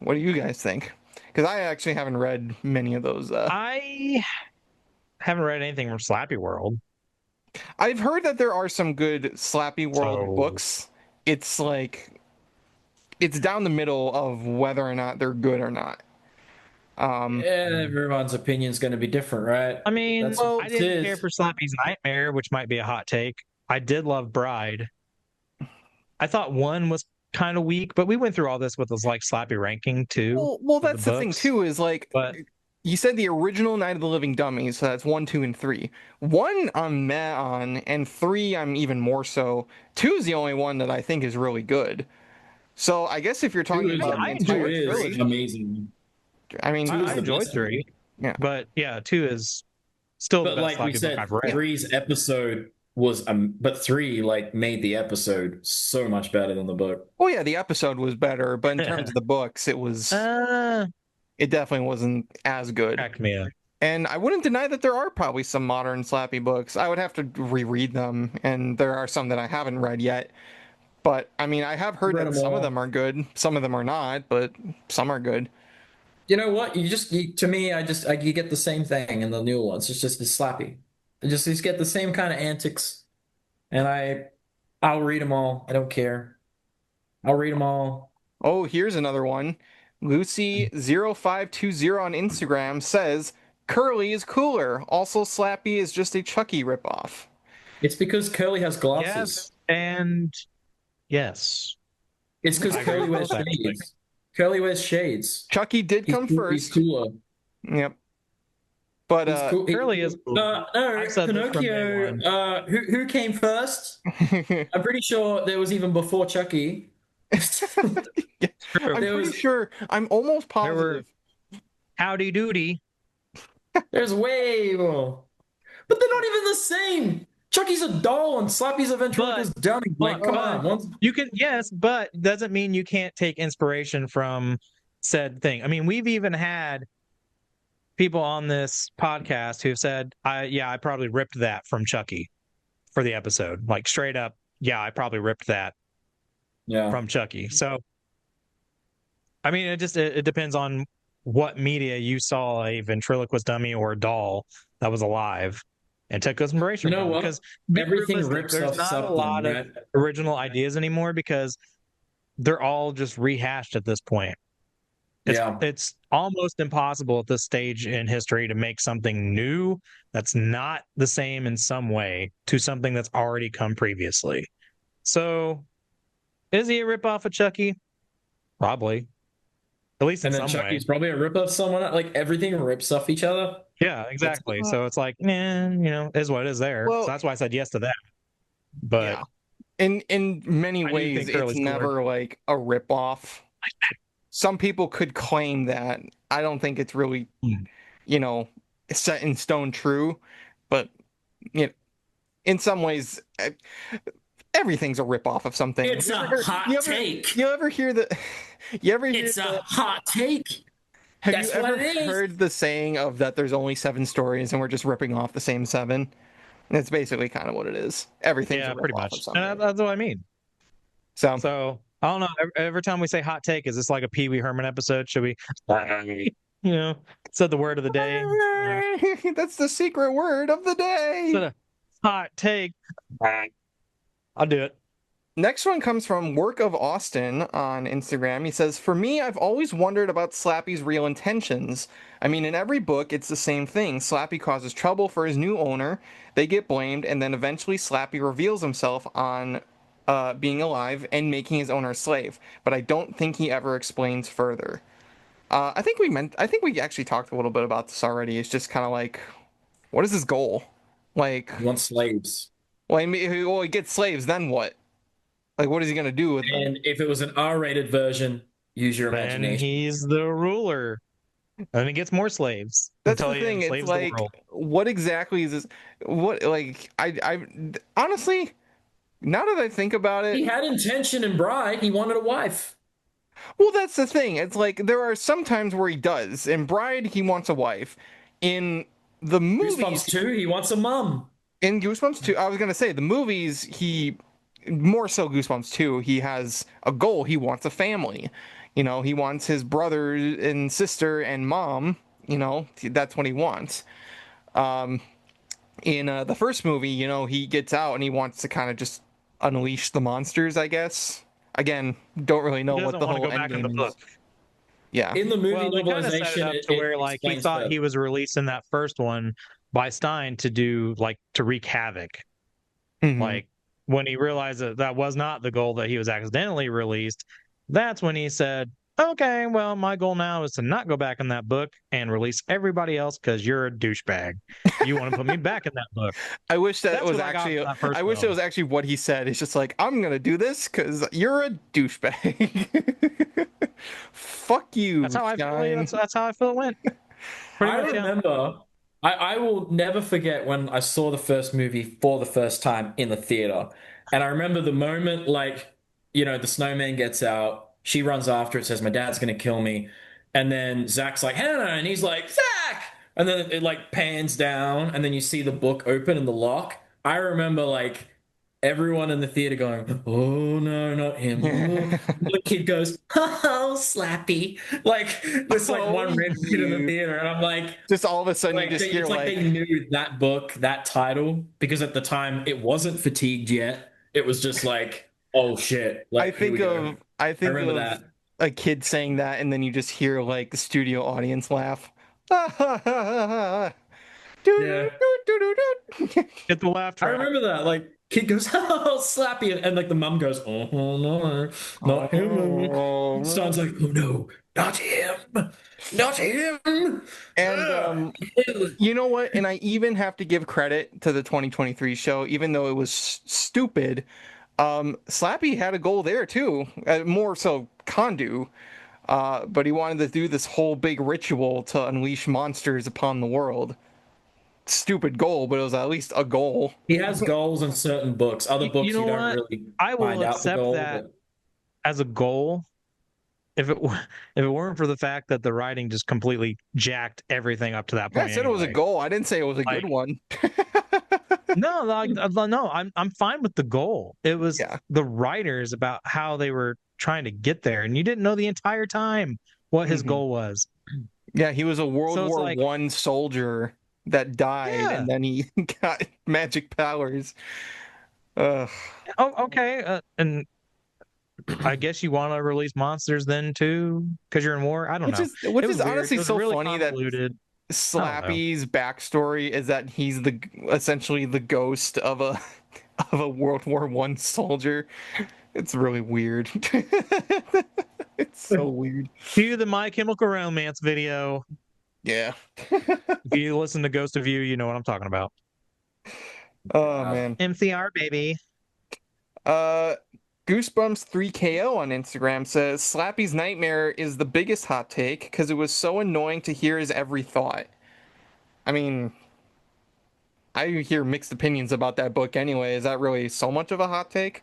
D: What do you guys think? Because I actually haven't read many of those.
E: I haven't read anything from Slappy World.
D: I've heard that there are some good Slappy World books. It's like it's down the middle of whether or not they're good or not.
F: Everyone's opinion is going to be different, right?
E: I mean, I didn't care for Slappy's Nightmare, which might be a hot take. I did love Bride. I thought 1 was kind of weak, but we went through all this with this like Slappy ranking too.
D: Well, that's the thing too, is like, you said the original Night of the Living Dummy, so that's 1, 2, and 3. 1 I'm meh on, and 3 I'm even more so. 2 is the only one that I think is really good. So I guess if you're talking about the entire trilogy,
F: amazing.
D: I mean,
E: I enjoyed 3.
D: Yeah,
E: but 2 is still the best
F: like we said,
E: book I've read.
F: 3's episode was but 3 made the episode so much better than the book.
D: Oh yeah, the episode was better, but in terms of the books, it was it definitely wasn't as good.
E: Cracked me up.
D: And I wouldn't deny that there are probably some modern Slappy books. I would have to reread them, and there are some that I haven't read yet. But I mean, I have heard that some of them are good, some of them are not, but some are good.
F: You know what? You get the same thing in the new ones. It's Slappy. You just get the same kind of antics, and I'll read them all. I don't care. I'll read them all.
D: Oh, here's another one. Lucy0520 on Instagram says Curly is cooler. Also, Slappy is just a Chucky ripoff.
F: It's because Curly has glasses.
E: Yes, and yes.
F: It's because Curly wears shades. Curly wears shades.
D: Chucky did come first.
F: He's cooler.
D: Yep. But
E: Curly is cool.
F: No, Pinocchio. Who came first? I'm pretty sure there was even before Chucky.
D: I'm almost positive.
E: Howdy doody.
F: There's way more. But they're not even the same. Chucky's a doll and Slappy's a ventriloquist dummy. Come on.
E: You can, but doesn't mean you can't take inspiration from said thing. I mean, we've even had people on this podcast who've said, I probably ripped that from Chucky for the episode. Like straight up, I probably ripped that from Chucky. So, I mean, it depends on what media you saw a ventriloquist dummy or a doll that was alive and took inspiration from. Because
F: everything rips off
E: there's not
F: something,
E: a lot of original ideas anymore because they're all just rehashed at this point. It's almost impossible at this stage in history to make something new that's not the same in some way to something that's already come previously. So, is he a ripoff of Chucky? Probably. At least in
F: And then
E: some way.
F: Chucky's probably a rip of someone. Like everything rips off each other.
E: Yeah, exactly. So it's like, is what is there.
D: Well,
E: so that's why I said yes to that. But
D: in many
E: I do
D: ways,
E: think Curly's
D: it's never like a ripoff. Some people could claim that. I don't think it's really, set in stone true. But in some ways, everything's a ripoff of something.
F: It's a hot take.
D: You ever hear the? You ever hear
F: It's a hot take.
D: Have
F: That's
D: you
F: what
D: ever
F: it is.
D: heard the saying of that there's only 7 stories and we're just ripping off the same 7? And it's basically kind of what it is. Everything's a
E: pretty
D: ripoff
E: much.
D: of something.
E: And that's what I mean. So I don't know. Every time we say hot take, is this like a Pee Wee Herman episode? Should we, said the word of the day?
D: That's the secret word of the day.
E: Instead of hot take, I'll do it.
D: Next one comes from Work of Austin on Instagram. He says, "For me, I've always wondered about Slappy's real intentions. I mean, in every book, it's the same thing. Slappy causes trouble for his new owner. They get blamed, and then eventually Slappy reveals himself on being alive and making his owner a slave. But I don't think he ever explains further." I think we actually talked a little bit about this already. It's just kind of like, what is his goal? Like,
F: He wants slaves.
D: Well, he gets slaves. Then what? Like, what is he gonna do with them?
F: And if it was an R-rated version, use your
E: Then
F: imagination.
E: he's the ruler. And he gets more slaves.
D: That's the thing. It's like, what exactly is this? What, like, I honestly, now that I think about it,
F: He had intention in Bride. He wanted a wife.
D: Well, that's the thing. It's like there are some times where he does. In Bride, he wants a wife. In the movies,
F: Goosebumps 2, he wants a mom.
D: In Goosebumps 2, I was gonna say the movies, he more so Goosebumps 2, he has a goal. He wants a family. He wants his brother and sister and mom. That's what he wants. In the first movie, he gets out and he wants to kind of just unleash the monsters, I guess. Again, don't really know what the whole end game is. Yeah.
F: In the movie
E: novelization, to where like he thought he was releasing that first one by Stein to wreak havoc.
D: Mm-hmm.
E: Like when he realized that was not the goal, that he was accidentally released, that's when he said, "Okay, well, my goal now is to not go back in that book and release everybody else because you're a douchebag. You want to put me back in that book."
D: I wish that was actually. I wish it was actually what he said. It's just like, I'm gonna do this because you're a douchebag. Fuck you.
E: That's how I feel. That's how I feel it went.
F: I remember. I will never forget when I saw the first movie for the first time in the theater, and I remember the moment, the snowman gets out, she runs after it, says, "My dad's gonna kill me," and then Zach's like, "Hannah," and he's like, "Zach," and then it pans down, and then you see the book open and the lock. I remember everyone in the theater going, "Oh no, not him!" The kid goes, "Oh, Slappy!" This one random kid in the theater, and I'm like,
D: just all of a sudden you just hear
F: it's they knew that book, that title, because at the time it wasn't Fatigued yet. It was just like, oh shit!
D: I think of that. A kid saying that, and then you just hear the studio audience laugh.
F: Yeah.
E: Get the laugh track.
F: I remember that. Kid goes, "Oh, Slappy," and the mom goes, "Oh no, not him." Sounds like, "Oh no, not him, not him."
D: And you know what? And I even have to give credit to the 2023 show, even though it was stupid. Slappy had a goal there too, more so Kondu, but he wanted to do this whole big ritual to unleash monsters upon the world. Stupid goal, but it was at least a goal.
F: He has goals in certain books. Other books, you don't really
E: I will
F: find
E: accept
F: out the goal,
E: that as a goal. If it weren't for the fact that the writing just completely jacked everything up to that point.
D: I said it was a goal. I didn't say it was a good one.
E: No, I'm fine with the goal. It was the writers about how they were trying to get there, and you didn't know the entire time what his goal was.
D: Yeah, he was a World War I soldier that died, and then he got magic powers.
E: Oh, okay, and I guess you want to release monsters then too, because you're in war. I don't know.
D: Which
E: It was
D: is
E: weird.
D: honestly
E: It was
D: so
E: really
D: funny that
E: convoluted. I don't know.
D: Slappy's backstory is that he's essentially the ghost of a of a World War One soldier. It's really weird. It's so weird.
E: Cue the My Chemical Romance video.
D: Yeah.
E: If you listen to Ghost of You, you know what I'm talking about.
D: Oh man.
E: MCR baby.
D: Uh Goosebumps 3KO on Instagram says Slappy's nightmare is the biggest hot take because it was so annoying to hear his every thought. I mean, I hear mixed opinions about that book anyway. Is that really so much of a hot take?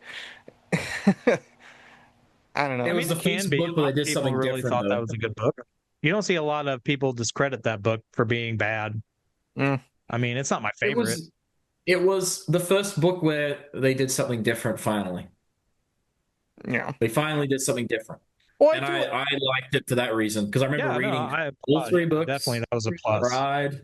D: I don't know.
F: It was the first book where they did something
E: really
F: different,
E: thought
F: though.
E: that was a good book. You don't see a lot of people discredit that book for being bad.
D: Mm.
E: I mean, it's not my favorite.
F: It was the first book where they did something different finally.
D: Yeah.
F: They finally did something different.
D: Well,
F: And I liked it for that reason because I remember reading all three books.
E: Definitely, that was a plus.
F: Cried,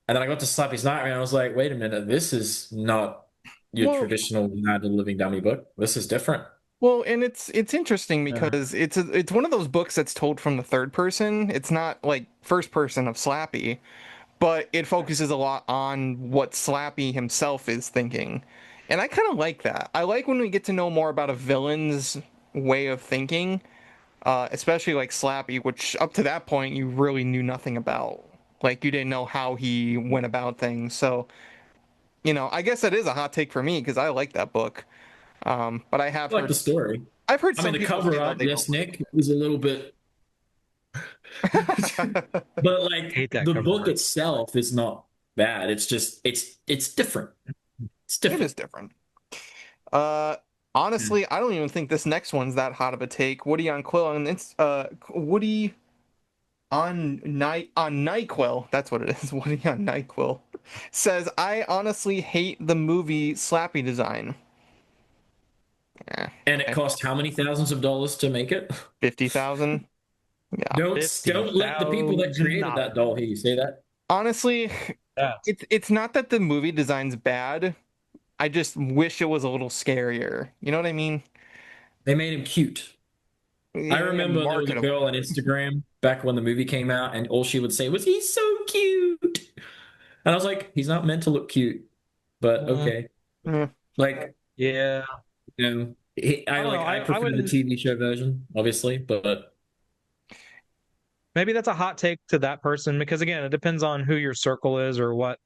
F: and then I got to Slappy's Nightmare and I was like, wait a minute, this is not your traditional Night of the Living Dummy book. This is different.
D: Well, and it's interesting because it's one of those books that's told from the third person. It's not like first person of Slappy, but it focuses a lot on what Slappy himself is thinking. And I kind of like that. I like when we get to know more about a villain's way of thinking, especially like Slappy, which up to that point you really knew nothing about. Like you didn't know how he went about things. So, I guess that is a hot take for me because I like that book. But I have heard
F: the story.
D: I've heard some
F: the
D: people
F: cover
D: say
F: art,
D: that they
F: yes,
D: don't
F: Nick, was a little bit. But like the book itself is not bad. It's just it's different. It's different.
D: It is different. Honestly, I don't even think this next one's that hot of a take. Woody on Quill and it's Woody on NyQuil. That's what it is. Woody on NyQuil says, "I honestly hate the movie Slappy design." Yeah.
F: And it cost how many thousands of dollars to make it?
D: 50,000. Yeah.
F: Don't let the people that created that doll hear you say that.
D: Honestly, it's not that the movie design's bad. I just wish it was a little scarier. You know what I mean?
F: They made him cute. I remember there was a girl on Instagram back when the movie came out, and all she would say was, "He's so cute." And I was like, he's not meant to look cute, but okay. Like,
E: yeah.
F: I prefer the TV show version, obviously, but
E: maybe that's a hot take to that person because again, it depends on who your circle is or what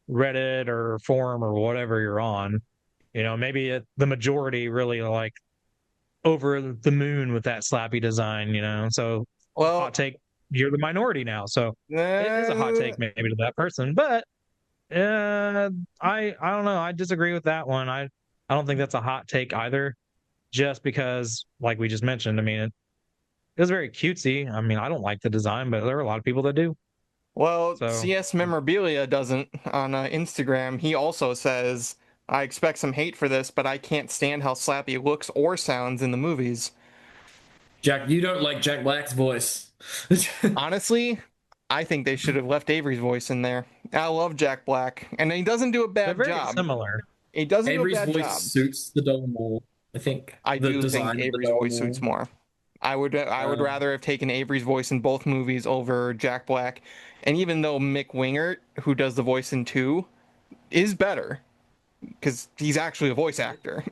E: Reddit or forum or whatever you're on. Maybe the majority really like over the moon with that Slappy design. So hot take, you're the minority now, so it is a hot take maybe to that person, but I don't know, I disagree with that one. I don't think that's a hot take either, just because like we just mentioned, I mean it was very cutesy. I mean, I don't like the design, but there are a lot of people that do.
D: Well, CS Memorabilia doesn't on Instagram. He also says, "I expect some hate for this, but I can't stand how Slappy looks or sounds in the movies."
F: Jack, you don't like Jack Black's voice.
D: Honestly, I think they should have left Avery's voice in there. I love Jack Black, and he doesn't do a bad
E: They're very
D: job.
E: similar.
D: He doesn't
F: Avery's
D: do a bad
F: voice
D: job.
F: Suits the doll more, I think.
D: I do think Avery's voice suits more. I would rather have taken Avery's voice in both movies over Jack Black. And even though Mick Wingert, who does the voice in 2, is better, because he's actually a voice actor.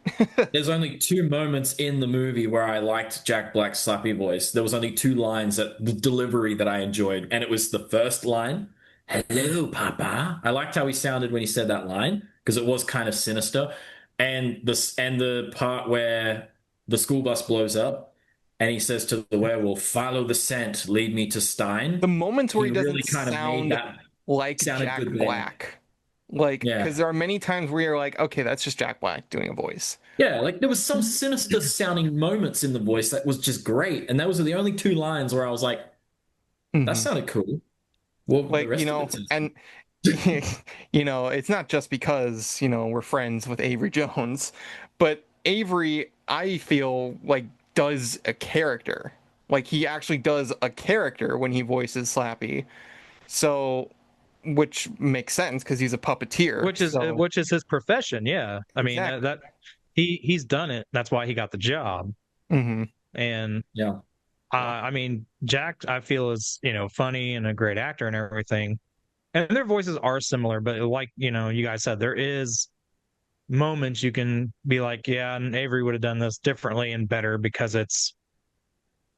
F: There's only 2 moments in the movie where I liked Jack Black's Slappy voice. There was only 2 lines the delivery that I enjoyed, and it was the first line, "Hello, Papa." I liked how he sounded when he said that line because it was kind of sinister, and the part where the school bus blows up. And he says to the werewolf, "Follow the scent, lead me to Stein."
D: The moments where he doesn't
F: really kind
D: sound like Jack Black. Like, because there are many times where you're like, okay, that's just Jack Black doing a voice.
F: Yeah, like there was some sinister sounding moments in the voice that was just great. And those were the only 2 lines where I was like, that sounded cool. Well,
D: like, and it's not just because, we're friends with Avery Jones, but Avery, I feel like, does a character. Like, he actually does a character when he voices Slappy. So, which makes sense because he's a puppeteer.
E: Which is his profession, yeah. I mean, that he's done it. That's why he got the job.
D: Mm-hmm.
E: And
F: Yeah.
E: I mean, Jack, I feel is funny and a great actor and everything, and their voices are similar. But like you guys said, there is moments you can be like, yeah, and Avery would have done this differently and better because it's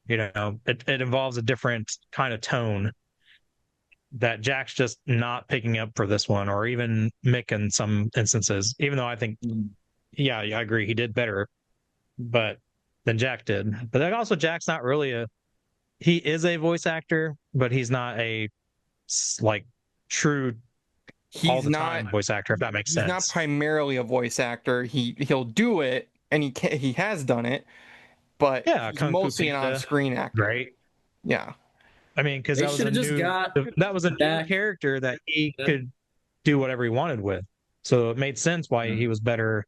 E: it involves a different kind of tone that Jack's just not picking up for this one, or even Mick in some instances. Even though I think, yeah, I agree, he did better, but than Jack did. But then also, Jack's not really he is a voice actor, but he's not a like true all
D: He's
E: the
D: not
E: time voice actor, if that makes
D: he's not
E: sense.
D: primarily a voice actor. He'll do it, and he has done it, but
E: Yeah,
D: he's
E: Kung Fu
D: mostly an
E: Panda,
D: on-screen actor.
E: right?
D: Yeah.
E: I mean, because
F: They should have just got
E: that was a new
F: back.
E: character that he could do whatever he wanted with. So it made sense why he was better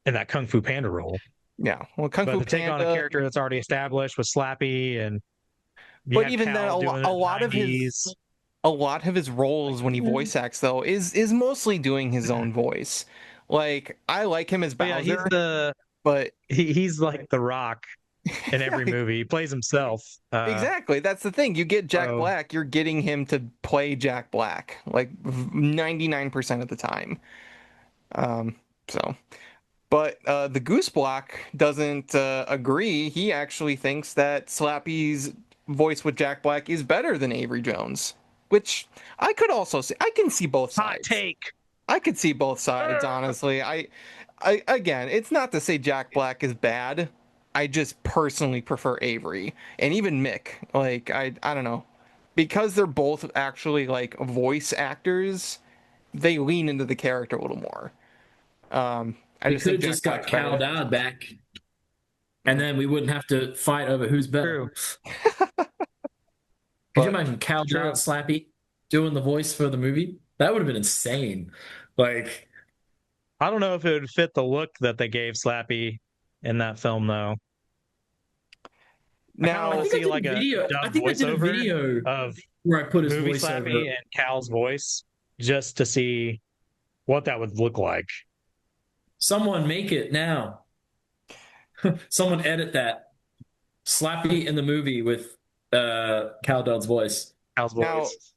E: in that Kung Fu Panda role.
D: Yeah. Well, Kung
E: But
D: Fu
E: to take on a
D: Panda,
E: character that's already established with Slappy, and you
D: but
E: had
D: even then,
E: Cal doing it
D: a
E: in
D: lot
E: the
D: of his
E: 90s.
D: a lot of his roles when he voice acts though is mostly doing his own voice. Like I like him as
E: But yeah,
D: Bowser, but
E: he's like the Rock in every
D: yeah,
E: movie. He plays himself.
D: exactly. That's the thing. You get Jack
E: So
D: Black, you're getting him to play Jack Black like 99% of the time. Um, so, but the Goose Block doesn't agree. He actually thinks that Slappy's voice with Jack Black is better than Avery Jones, which I could also see. I can see both
E: hot
D: sides.
E: take.
D: I could see both sides, honestly. Again, it's not to say Jack Black is bad. I just personally prefer Avery and even Mick. Like I don't know, because they're both actually like voice actors. They lean into the character a little more. I
F: We
D: just
F: could
D: think
F: have
D: Jack
F: just got
D: Black's
F: Cal
D: better.
F: Dodd back, and then we wouldn't have to fight over who's better.
E: True.
F: Could you
D: But
F: imagine Cal
E: True.
F: Dodd Slappy doing the voice for the movie? That would have been insane. Like,
E: I don't know if it would fit the look that they gave Slappy in that film, though. I kind of
F: I
E: want
D: now,
E: to
F: think I
E: see
F: did a
E: like a
F: video. I
E: dub
F: think I did a
E: voiceover
F: video
E: of
F: where I put his
E: movie
F: voice over.
E: Slappy and Cal's voice just to see what that would look like.
F: Someone make it now. Someone edit that. Slappy in the movie with Cal Dodd's voice.
E: Cal's
D: now,
E: voice.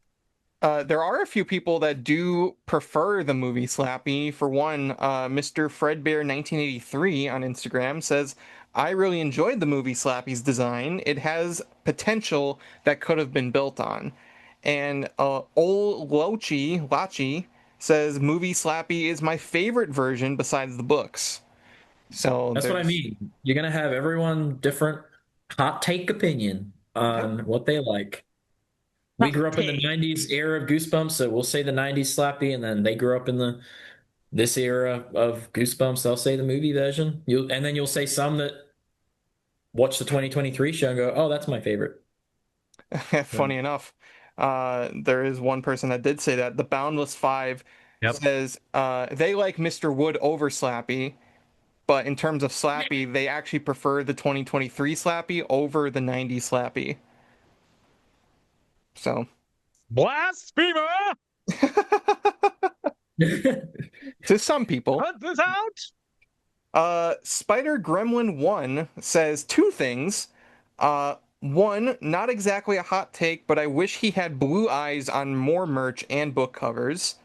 D: there are a few people that do prefer the movie Slappy. For one, Mr. Fredbear 1983 on Instagram says, "I really enjoyed the movie Slappy's design. It has potential that could have been built on." And Ol Lachi says, "Movie Slappy is my favorite version besides the books." So
F: That's what I
D: there's
F: mean. You're gonna have everyone different hot take opinion
D: yep.
F: on what they like. We grew up in the
E: Take.
F: 90s era of Goosebumps, so we'll say the 90s Slappy, and then they grew up in the this era of Goosebumps, they'll say the movie version. And then you'll say some that watch the 2023 show and go, "Oh, that's my favorite."
D: Funny enough, there is one person that did say that. The Boundless Five
E: Yep.
D: says they like Mr. Wood over Slappy, but in terms of Slappy, they actually prefer the 2023 Slappy over the 90s Slappy. So,
E: Blasphemer!
D: to some people,
E: Cut this out!
D: Spider Gremlin 1 says two things. One, not exactly a hot take, but I wish he had blue eyes on more merch and book covers.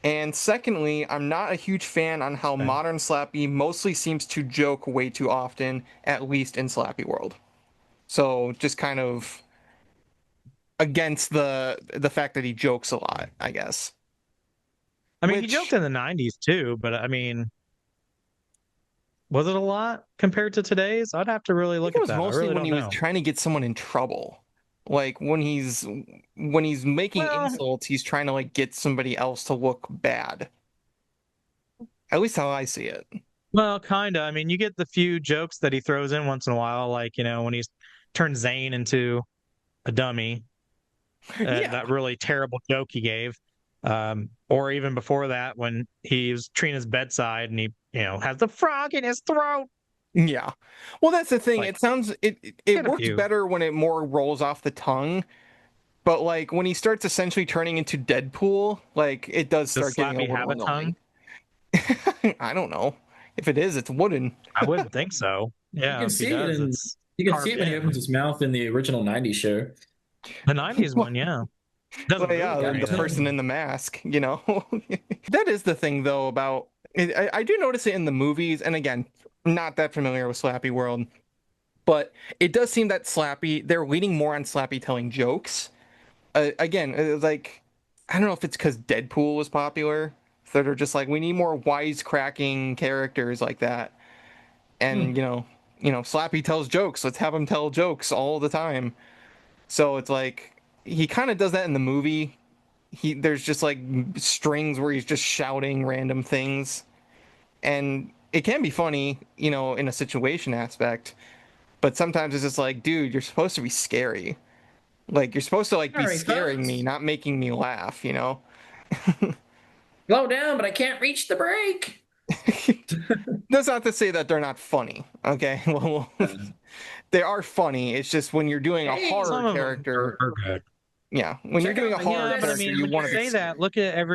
D: And secondly, I'm not a huge fan on how modern Slappy mostly seems to joke way too often, at least in Slappy World. So just kind of against the fact that he jokes a lot, I guess.
E: I mean, he
D: Which,
E: joked in the 90s too, but I mean, was it a lot compared to today's? I'd have to really
D: I think
E: look
D: it
E: at
D: was
E: that. I
D: mostly
E: really
D: when
E: don't
D: he was
E: know.
D: trying to get someone in trouble. Like when he's making
E: Well,
D: insults, he's trying to like get somebody else to look bad. At least how I see it.
E: well, kind of. I mean, you get the few jokes that he throws in once in a while, like, when he's turned Zane into a dummy,
D: Yeah.
E: that really terrible joke he gave. Or even before that, when he was Trina's bedside and he, has the frog in his throat.
D: Yeah. Well, that's the thing.
E: Like,
D: It
E: get a
D: works
E: few.
D: better when it more rolls off the tongue. But like when he starts essentially turning into Deadpool, like it does
E: Does
D: start getting a
E: Slappy have
D: little
E: a tongue?
D: annoying. I don't know. If it is, it's wooden.
E: I wouldn't think so. Yeah,
F: can
E: if he
F: see it
E: does,
F: in
E: it's
F: you can see
E: carved
F: it when he
E: in.
F: opens his mouth in the original '90s show.
E: The '90s one, yeah, doesn't
D: Well,
E: move
D: yeah,
E: or
D: the
E: anything.
D: person in the mask, you know. That is the thing, though, about I do notice it in the movies, and again, not that familiar with Slappy World, but it does seem that Slappy, they're leaning more on Slappy telling jokes. Again, like, I don't know if it's because Deadpool was popular, that are just like, we need more wisecracking characters like that. And,
F: Hmm.
D: Slappy tells jokes. Let's have him tell jokes all the time. So it's like, he kind of does that in the movie. There's just like strings where he's just shouting random things, and it can be funny, in a situation aspect, but sometimes it's just like, dude, you're supposed to be scary. Like, you're supposed to like
F: All
D: be
F: right,
D: scaring me,
F: folks.
D: not making me laugh.
F: Slow down, but I can't reach the brake.
D: That's not to say that they're not funny, okay? Well, they are funny. It's just when you're doing a
F: Hey,
D: horror
E: Some of them
D: character,
E: are good.
D: yeah, when you're
F: check
D: doing
F: out
D: a
F: my
D: horror
E: Yeah, but I
F: newest
D: character,
E: mean,
D: you
E: when you
D: want to be
E: say that,
D: scary.
E: look at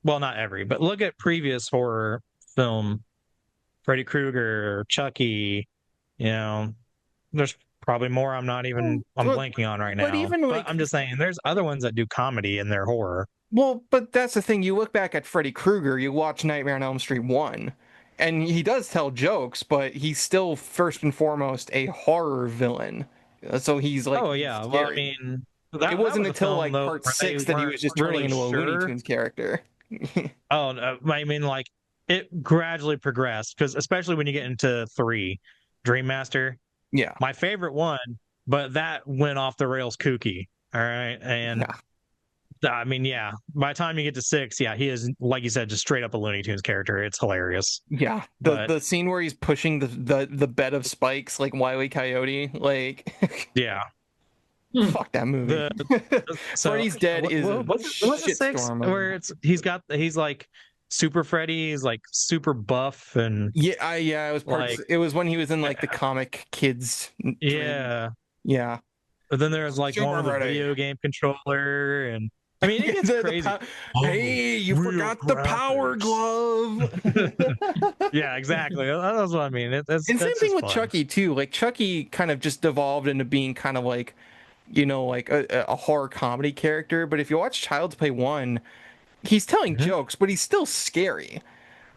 E: well, not every, but look at previous horror film, Freddy Krueger, Chucky. You know, there's probably more I'm
D: But,
E: blanking on right
D: but
E: now.
D: even
E: But
D: like,
E: I'm just saying, there's other ones that do comedy in their horror.
D: well, but that's the thing. You look back at Freddy Krueger, you watch Nightmare on Elm Street 1, and he does tell jokes, but he's still first and foremost a horror villain. So he's like
E: Oh yeah, well, I
D: scary.
E: mean,
D: It
E: that
D: wasn't
E: was a
D: until
E: film
D: like
E: though
D: part
E: where they
D: 6 that he
E: weren't
D: was just turning
E: really
D: into a Looney
E: sure.
D: Tunes character.
E: Oh, no, I mean, like it gradually progressed because especially when you get into 3, Dream Master,
D: Yeah.
E: my favorite one, but that went off the rails kooky. All right, and
D: Yeah.
E: I mean, yeah. By the time you get to 6, yeah, he is, like you said, just straight up a Looney Tunes character. It's hilarious.
D: Yeah. The
E: But
D: the scene where he's pushing the bed of spikes like Wile E. Coyote, like
E: yeah,
F: hmm.
D: fuck that movie.
E: the so
D: Freddy's Dead is a
E: what's the 6
D: shitstorm of.
E: where he's like Super Freddy, he's like super buff and
D: Yeah, it was
E: like
D: it was when he was in like the comic kids thing.
E: yeah.
D: Yeah.
E: But then there's like one
D: Super
E: with a
D: ready.
E: video game controller, and I mean it
D: Yeah,
E: gets crazy. Oh,
D: hey, you
E: real
D: forgot the power
E: graphics.
D: glove.
E: Yeah, exactly. That's what I mean.
D: And same
E: That's
D: thing
E: just
D: with
E: fun.
D: Chucky too. Like Chucky kind of just devolved into being kind of like, like a horror comedy character. But if you watch Child's Play 1, he's telling
E: Mhm.
D: jokes, but he's still scary.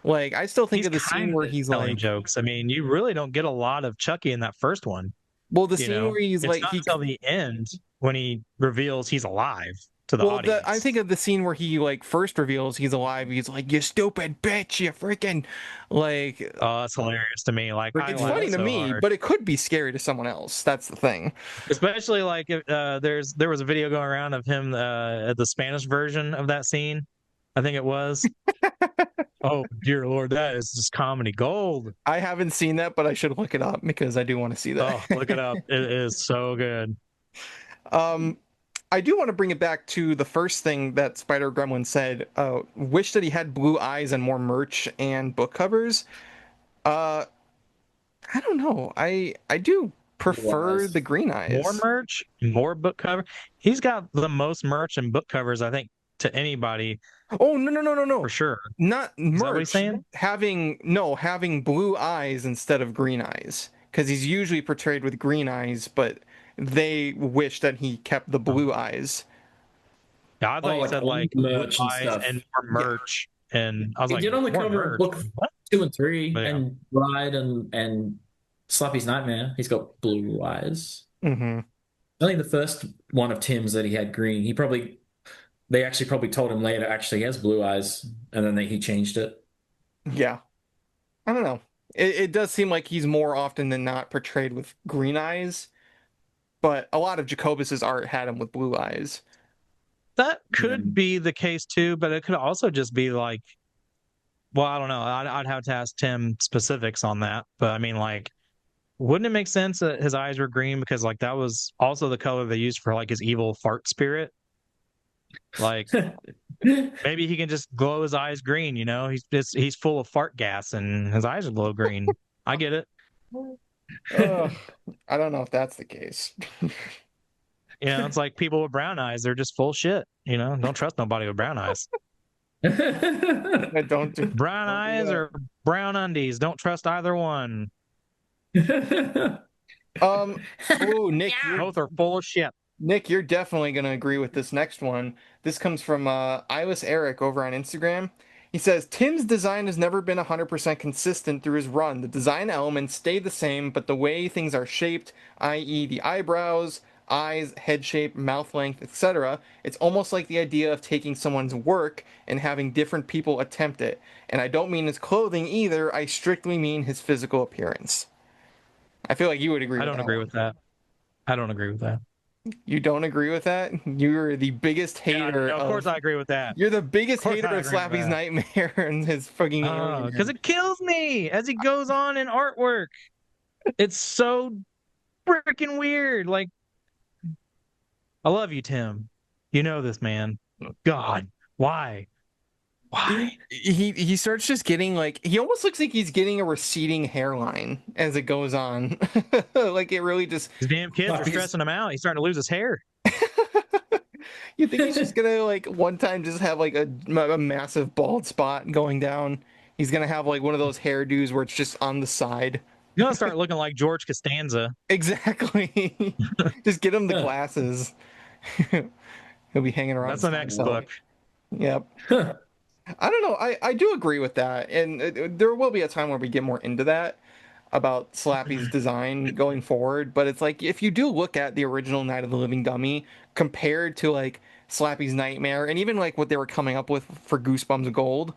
D: Like, I still think
E: He's
D: of the scene
E: kind
D: where
E: of
D: he's
E: telling
D: like,
E: jokes. I mean, you really don't get a lot of Chucky in that first one.
D: well, the
E: You
D: scene
E: know,
D: where he's
E: it's
D: like,
E: not until the end when he reveals he's alive to the
D: I think
E: audience.
D: of the scene where he like first reveals he's alive. He's like, "You stupid bitch, you freaking like."
E: Oh, that's hilarious to me. Like I
D: It's
E: laughed
D: funny to
E: so
D: me,
E: hard,
D: but it could be scary to someone else. That's the thing.
E: especially like if, there was a video going around of him the Spanish version of that scene. I think it was. Oh dear Lord, that is just comedy gold.
D: I haven't seen that, but I should look it up because I do want to see
E: Oh, look it
D: that.
E: up. It is so good.
D: um, I do want to bring it back to the first thing that Spider Gremlin said. Wish that he had blue eyes and more merch and book covers. Uh, I don't know. I do prefer the
F: Otherwise,
D: green
E: More
D: eyes.
E: merch, more book cover. He's got the most merch and book covers, I think, to anybody
D: Oh, no.
E: for sure.
D: Not
E: Is that what he's
D: merch.
E: saying?
D: Having blue eyes instead of green eyes. Because he's usually portrayed with green eyes, but they wish that he kept the
E: Oh,
D: blue eyes.
E: yeah, I thought
F: oh,
E: you
F: like
E: said
F: all
E: like
F: the
E: blue
F: merch and
E: eyes
F: stuff.
E: and more
D: Yeah.
E: merch. And I was
F: He
E: like,
F: did on the
E: more
F: cover of
E: merch?
F: book
E: What?
F: 2 and 3
E: But yeah.
F: and Ride and Slappy's Nightmare. He's got blue eyes.
D: Hmm.
F: I think the first one of Tim's that he had green. They actually probably told him later. Actually, he has blue eyes, and then he changed it.
D: Yeah. I don't know. It does seem like he's more often than not portrayed with green eyes, but a lot of Jacobus's art had him with blue eyes.
E: That could
F: And
E: be the case too, but it could also just be like, well, I don't know. I'd have to ask Tim specifics on that. But I mean, like, wouldn't it make sense that his eyes were green because like that was also the color they used for like his evil fart spirit? Like maybe he can just glow his eyes green, you know? He's full of fart gas and his eyes are glow green. I get it.
D: Ugh, I don't know if that's the case.
E: You know, it's like people with brown eyes, they're just full shit, you know? Don't trust nobody with brown eyes.
D: I don't do
E: Brown
D: don't do
E: eyes
D: that.
E: or brown undies, don't trust either one.
D: Oh, Nick,
E: Both are full of shit.
D: Nick, you're definitely going to agree with this next one. This comes from Ilis Eric over on Instagram. He says, Tim's design has never been 100% consistent through his run. The design elements stay the same, but the way things are shaped, i.e., the eyebrows, eyes, head shape, mouth length, etc., it's almost like the idea of taking someone's work and having different people attempt it. And I don't mean his clothing either, I strictly mean his physical appearance. I feel like you would agree
E: I
D: with
E: don't
D: that
E: agree
D: one.
E: with that. I don't agree with that.
D: You don't agree with that? You're the biggest
E: Yeah,
D: hater
E: of course
D: of.
E: I agree with that.
D: You're the
E: Of
D: biggest
E: course
D: hater
E: I
D: of
E: agree with
D: Slappy's
E: that.
D: Nightmare and his fucking alien
E: Because
D: head.
E: it kills me as he goes on in artwork. It's so freaking weird. Like, I love you, Tim. You know this, man. God, why? Why?
D: He starts just getting like he almost looks like he's getting a receding hairline as it goes on. Like it really just
E: These damn kids are
F: Slappy's
E: stressing him out. He's starting to lose his hair.
D: you think he's just gonna like one time just have like a massive bald spot going down. He's gonna have like one of those hairdos where it's just on the side.
E: He's gonna start looking like George Costanza.
D: Exactly. Just get him the glasses. He'll be hanging around
E: That's
D: his
E: the
D: house
E: next
D: all
E: book.
D: day. Yep. I don't know. I do agree with that, and there will be a time where we get more into that about Slappy's design going forward. But it's like if you do look at the original Night of the Living Dummy compared to like Slappy's Nightmare, and even like what they were coming up with for Goosebumps Gold,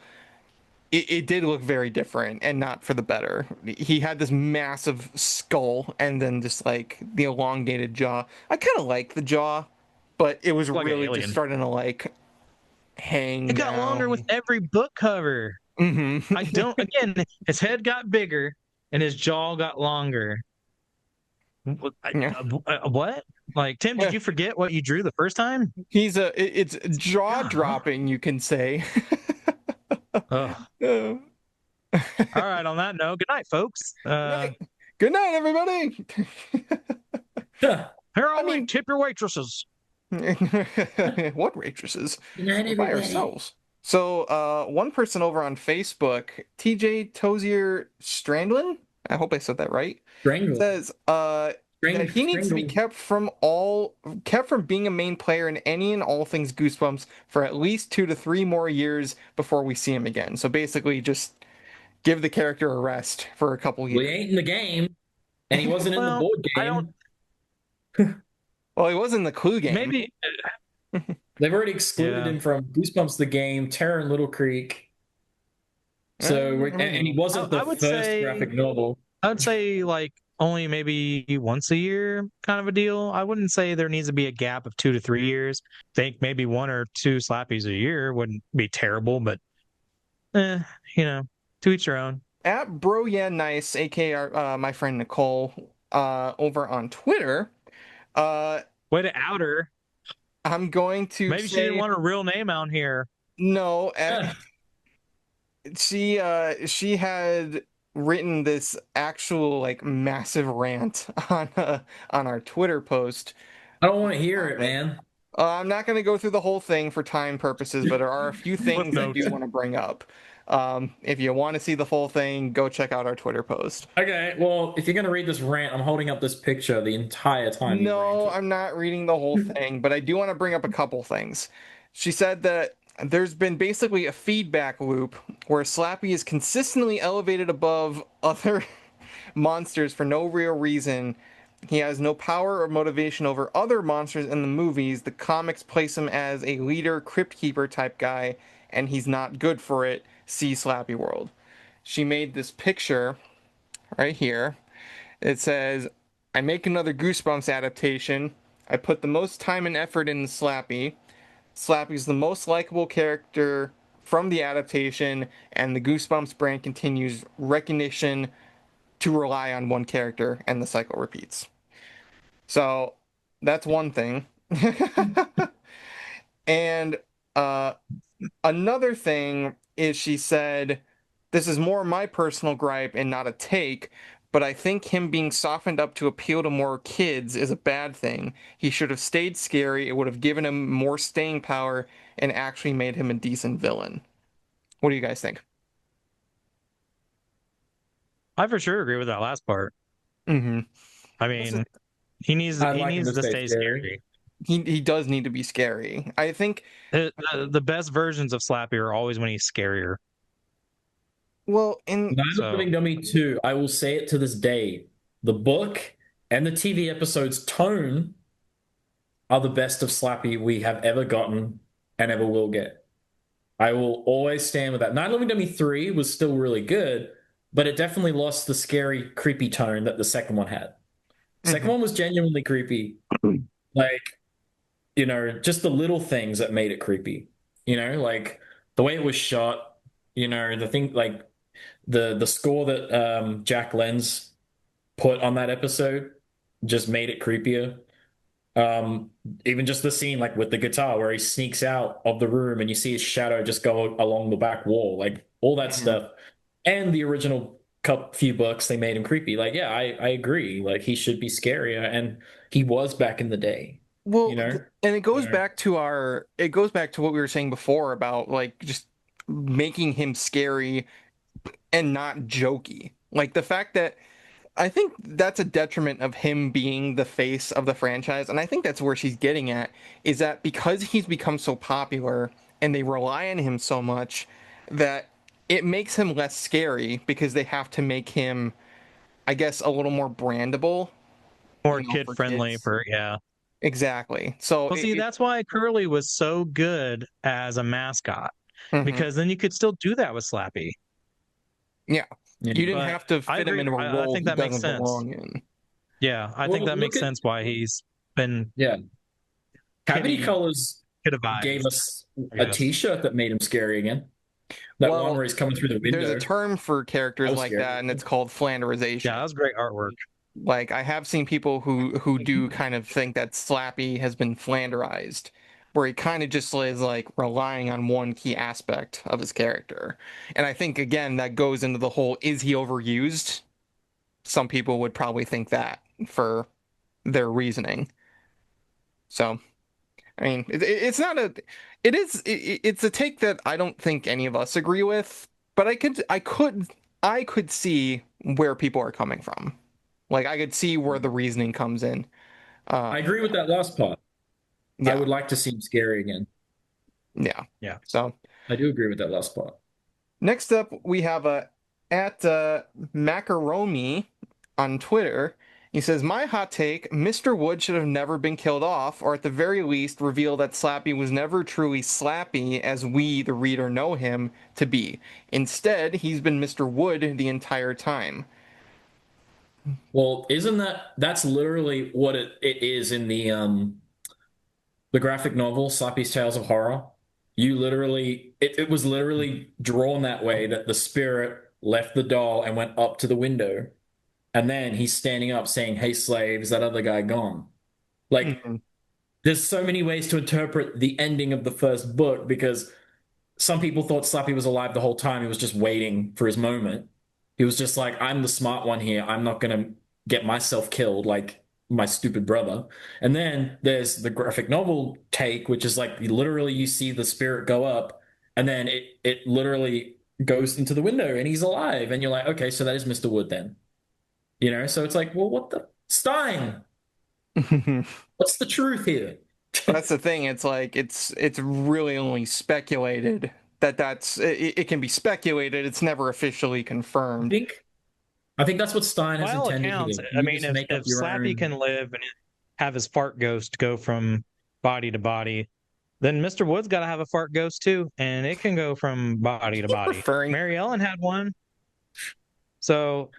D: it did look very different and not for the better. He had this massive skull and then just like the elongated jaw. I kind of like the jaw, but it was
E: Like an
D: really just
E: alien.
D: starting to like hang
E: It got longer with
D: down.
E: every book cover. I
D: Mm-hmm.
E: don't. Again, his head got bigger and his jaw got longer.
D: Yeah.
E: What? Like, Tim, did
D: Yeah.
E: you forget what you drew the first time?
D: It's jaw
E: God.
D: dropping, you can say.
E: Ugh.
D: Uh,
E: All right. On that note, good night, folks.
D: Good night. Good night, everybody.
E: Here,
D: I
E: I'll wait.
D: mean,
E: Tip your waitresses.
D: what waitresses?
F: Good night,
D: We're by
F: everybody.
D: ourselves. So, one person over on Facebook, TJ Tozier Strandlin, I hope I said that right,
F: Strangle.
D: says that he needs to be kept from being a main player in any and all things Goosebumps for at least 2 to 3 more years before we see him again. So basically, just give the character a rest for a couple
F: Well, he
D: years.
F: ain't in the game, and he wasn't in the
E: Well,
F: board
E: I don't.
F: game.
D: Well, he was in the Clue game.
E: Maybe.
F: They've already excluded
E: Yeah.
F: him from Goosebumps the game, Terror in Little Creek. So, and he wasn't the
E: I would
F: first
E: say.
F: graphic novel.
E: I'd say like only maybe once a year kind of a deal. I wouldn't say there needs to be a gap of 2 to 3 years. Think maybe 1 or 2 slappies a year wouldn't be terrible, but you know, to each your own.
D: At Bro Yeah Nice, aka my friend Nicole, over on Twitter, uh,
E: Way to out her.
D: I'm going to
E: Maybe she didn't
D: say
E: want her real name out here.
D: no. She had written this actual like massive rant on our Twitter post.
F: I don't want to hear it, man.
D: I'm not going to go through the whole thing for time purposes, but there are a few things I do
E: Footnote.
D: want to bring up. If you want to see the full thing, go check out our Twitter post.
F: Okay, well, if you're gonna read this rant, I'm holding up this picture the entire time you
D: No,
F: ranted.
D: I'm not reading the whole thing, but I do want to bring up a couple things. She said that there's been basically a feedback loop where Slappy is consistently elevated above other monsters for no real reason. He has no power or motivation over other monsters in the movies. The comics place him as a leader, crypt keeper type guy, and he's not good for it. See Slappy World. She made this picture right here. It says, I make another Goosebumps adaptation. I put the most time and effort in Slappy. Slappy's the most likable character from the adaptation, and the Goosebumps brand continues recognition to rely on one character, and the cycle repeats. So that's one thing. And uh, another thing is she said, this is more my personal gripe and not a take, but I think him being softened up to appeal to more kids is a bad thing. He should have stayed scary. It would have given him more staying power and actually made him a decent villain. What do you guys think?
E: I for sure agree with that last part.
D: Mm-hmm.
E: I mean, he needs
F: I'd
E: he
F: like him
E: needs
F: to
E: to
F: stay
E: stay
F: scary.
E: scary.
D: He does need to be scary. I think.
E: The best versions of Slappy are always when he's scarier.
D: Well, in
F: Night of the
E: So
F: Living Dummy 2, I will say it to this day. The book and the TV episode's tone are the best of Slappy we have ever gotten and ever will get. I will always stand with that. Night of the Living Dummy 3 was still really good, but it definitely lost the scary, creepy tone that the second one had. Second
D: Mhm.
F: one was genuinely creepy. Like, just the little things that made it creepy. Like the way it was shot, the thing like the score that Jack Lenz put on that episode just made it creepier. Um, Even just the scene like with the guitar where he sneaks out of the room and you see his shadow just go along the back wall, like all that
D: Mhm.
F: stuff. And the original few books, they made him creepy. Like, yeah, I agree. Like he should be scarier, and he was back in the day. You
D: Well,
F: know,
D: and it goes
F: Where-
D: back to what we were saying before about like just making him scary and not jokey. Like the fact that I think that's a detriment of him being the face of the franchise, and I think that's where she's getting at is that because he's become so popular and they rely on him so much that it makes him less scary because they have to make him, I guess, a little more brandable,
E: more kid
D: for
E: friendly
D: kids.
E: for yeah.
D: Exactly. So
E: Well, see, that's why Curly was so good as a mascot
D: mhm.
E: because then you could still do that with Slappy.
D: Yeah,
F: yeah.
D: you didn't
E: But
D: have to
E: I
D: fit him
E: agree.
D: into a
E: I
D: role
E: think
D: he
E: that makes
D: doesn't
E: sense.
D: belong in.
E: Yeah, I think
F: Well,
E: that
F: look
E: makes
F: at
E: sense why he's been
F: yeah. Cavity
E: kitty
F: Colors gave
E: kittivized,
F: us
E: I
F: a
E: guess.
F: T-shirt that made him scary again. That one
D: Well,
F: where he's coming through the
D: there's a
F: window.
D: term for
F: I
D: characters
F: was
D: like
F: scared.
D: that, and it's called
E: Yeah,
D: Flanderization.
E: that was great artwork.
D: Like I have seen people who do kind of think that Slappy has been Flanderized, where he kind of just is like relying on one key aspect of his character. And I think again that goes into the whole is he overused? Some people would probably think that for their reasoning. So, I mean, it's not a it's a take that I don't think any of us agree with, but I could see where people are coming from. Like I could see where the reasoning comes in.
F: I
D: Um,
F: agree with that last part. I
D: yeah,
F: would like to see him scary again.
D: yeah.
E: Yeah.
D: So
F: I do agree with that last part.
D: next up we have at Macaroni on Twitter. He says, "My hot take: Mr. Wood should have never been killed off, or at the very least, reveal that Slappy was never truly Slappy as we, the reader, know him to be. Instead, he's been Mr. Wood the entire time."
F: Well, isn't that's literally what it is in the graphic novel Slappy's Tales of Horror? It was literally drawn that way that the spirit left the doll and went up to the window, and then he's standing up saying, "Hey slave, is that other guy gone?" Like
D: Mhm.
F: there's so many ways to interpret the ending of the first book because some people thought Slappy was alive the whole time. He was just waiting for his moment. He was just like, I'm the smart one here. I'm not going to get myself killed like my stupid brother. And then there's the graphic novel take, which is like literally you see the spirit go up and then it literally goes into the window and he's alive. And you're like, okay, so that is Mr. Wood then. So it's like, well, what the Stein? What's the truth here?
D: That's the thing. It's like it's really only speculated it can be speculated. It's never officially
F: I
D: confirmed.
F: think I think that's what Stein
E: By
F: has
E: all
F: intended
E: accounts,
F: here.
E: I
F: You
E: mean,
F: just make up
E: if
F: your
E: Slappy
F: own.
E: can live and have his fart ghost go from body to body, then Mr. Wood's got to have a fart ghost too, and it can go from body to body.
D: Referring.
E: Mary Ellen had one. So,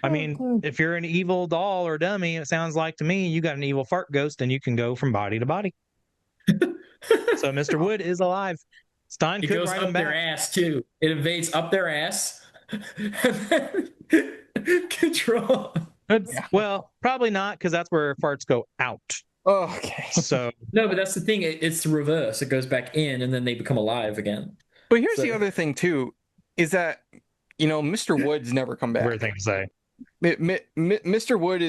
E: I mean, if you're an evil doll or dummy, it sounds like to me you got an evil fart ghost and you can go from body to body. So Mr. Wood is alive. Stein
F: It
E: could
F: goes
E: write
F: up
E: him
F: their
E: back.
F: ass too. It invades up their ass. And then control.
D: Yeah.
E: Well, probably not because that's where farts go out.
D: Okay.
E: So
F: No, but that's the thing. It's the reverse. It goes back in, and then they become alive again.
D: But here's the
F: So
D: other thing too, is that Mr. Wood's never come
E: weird
D: back.
E: thing to say.
D: Mr. Wood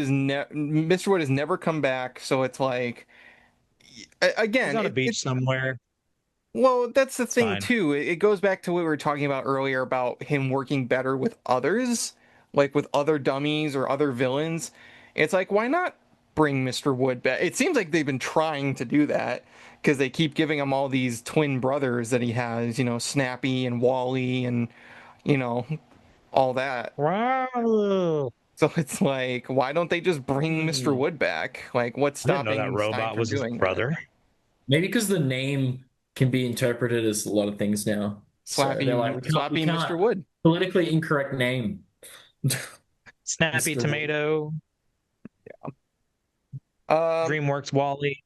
D: has never come back. So it's like
E: He's
D: again,
E: on a beach somewhere.
D: well, that's the
E: It's
D: thing
E: fine.
D: too. It goes back to what we were talking about earlier about him working better with others. like with other dummies or other villains. It's like, why not bring Mr. Wood back? It seems like they've been trying to do that because they keep giving him all these twin brothers that he has, Snappy and Wally and, you know, all that.
E: Wow.
D: So it's like, why don't they just bring Mr.
F: Hmm.
D: Wood back? Like, what's
E: I didn't know that
D: stopping Stein
E: robot
D: from
E: was his
D: doing that?
E: brother.
F: Maybe because the name can be interpreted as a lot of things now. So they're like, we
D: Slappy
F: can't
D: Mr. Wood.
F: politically incorrect name.
E: Snappy
F: Mr. Wood.
E: Tomato,
D: Um,
E: DreamWorks Wally,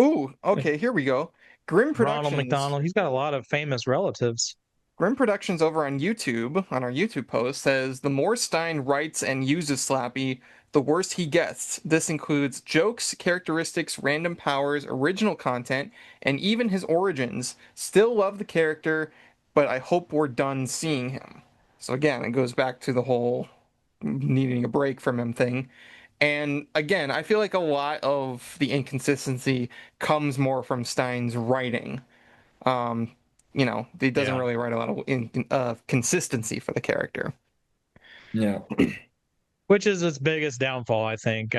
D: ooh, okay, here we go. Grim
E: Ronald
D: Productions.
E: McDonald. He's got a lot of famous relatives.
D: Grim Productions over on YouTube, on our YouTube post, says the more Stein writes and uses Slappy, the worse he gets. This includes jokes, characteristics, random powers, original content, and even his origins. Still love the character, but I hope we're done seeing him. So again, it goes back to the whole needing a break from him thing. And again, I feel like a lot of the inconsistency comes more from Stein's writing. Um, he doesn't
E: Yeah.
D: really write a lot of consistency for the character.
F: Yeah.
E: Which is its biggest downfall, I think.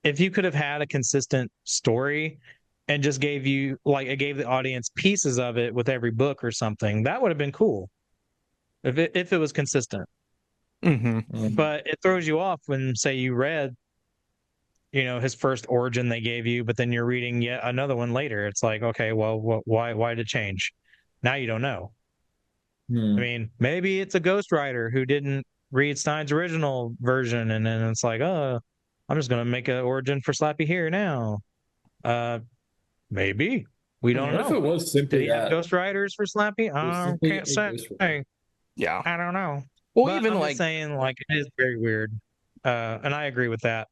E: If you could have had a consistent story and just gave the audience pieces of it with every book or something, that would have been cool. If it was consistent.
D: Mm-hmm.
E: But it throws you off when, say, you read, his first origin they gave you, but then you're reading yet another one later. It's like, okay, well, why did it change? Now you don't know. I mean, maybe it's a ghostwriter who didn't read Stein's original version, and then it's like, oh, I'm just gonna make an origin for Slappy here now. Maybe we don't
F: What if it
E: know.
F: was
E: Did
F: simply
E: he have
F: that?
E: ghostwriters for Slappy?
F: It was
E: I
F: simply
E: can't
F: a
E: say.
F: ghostwriter.
D: Yeah.
E: I don't know.
D: Well,
E: But
D: even
E: I'm
D: like
E: just saying, like, it is very weird, and I agree with that.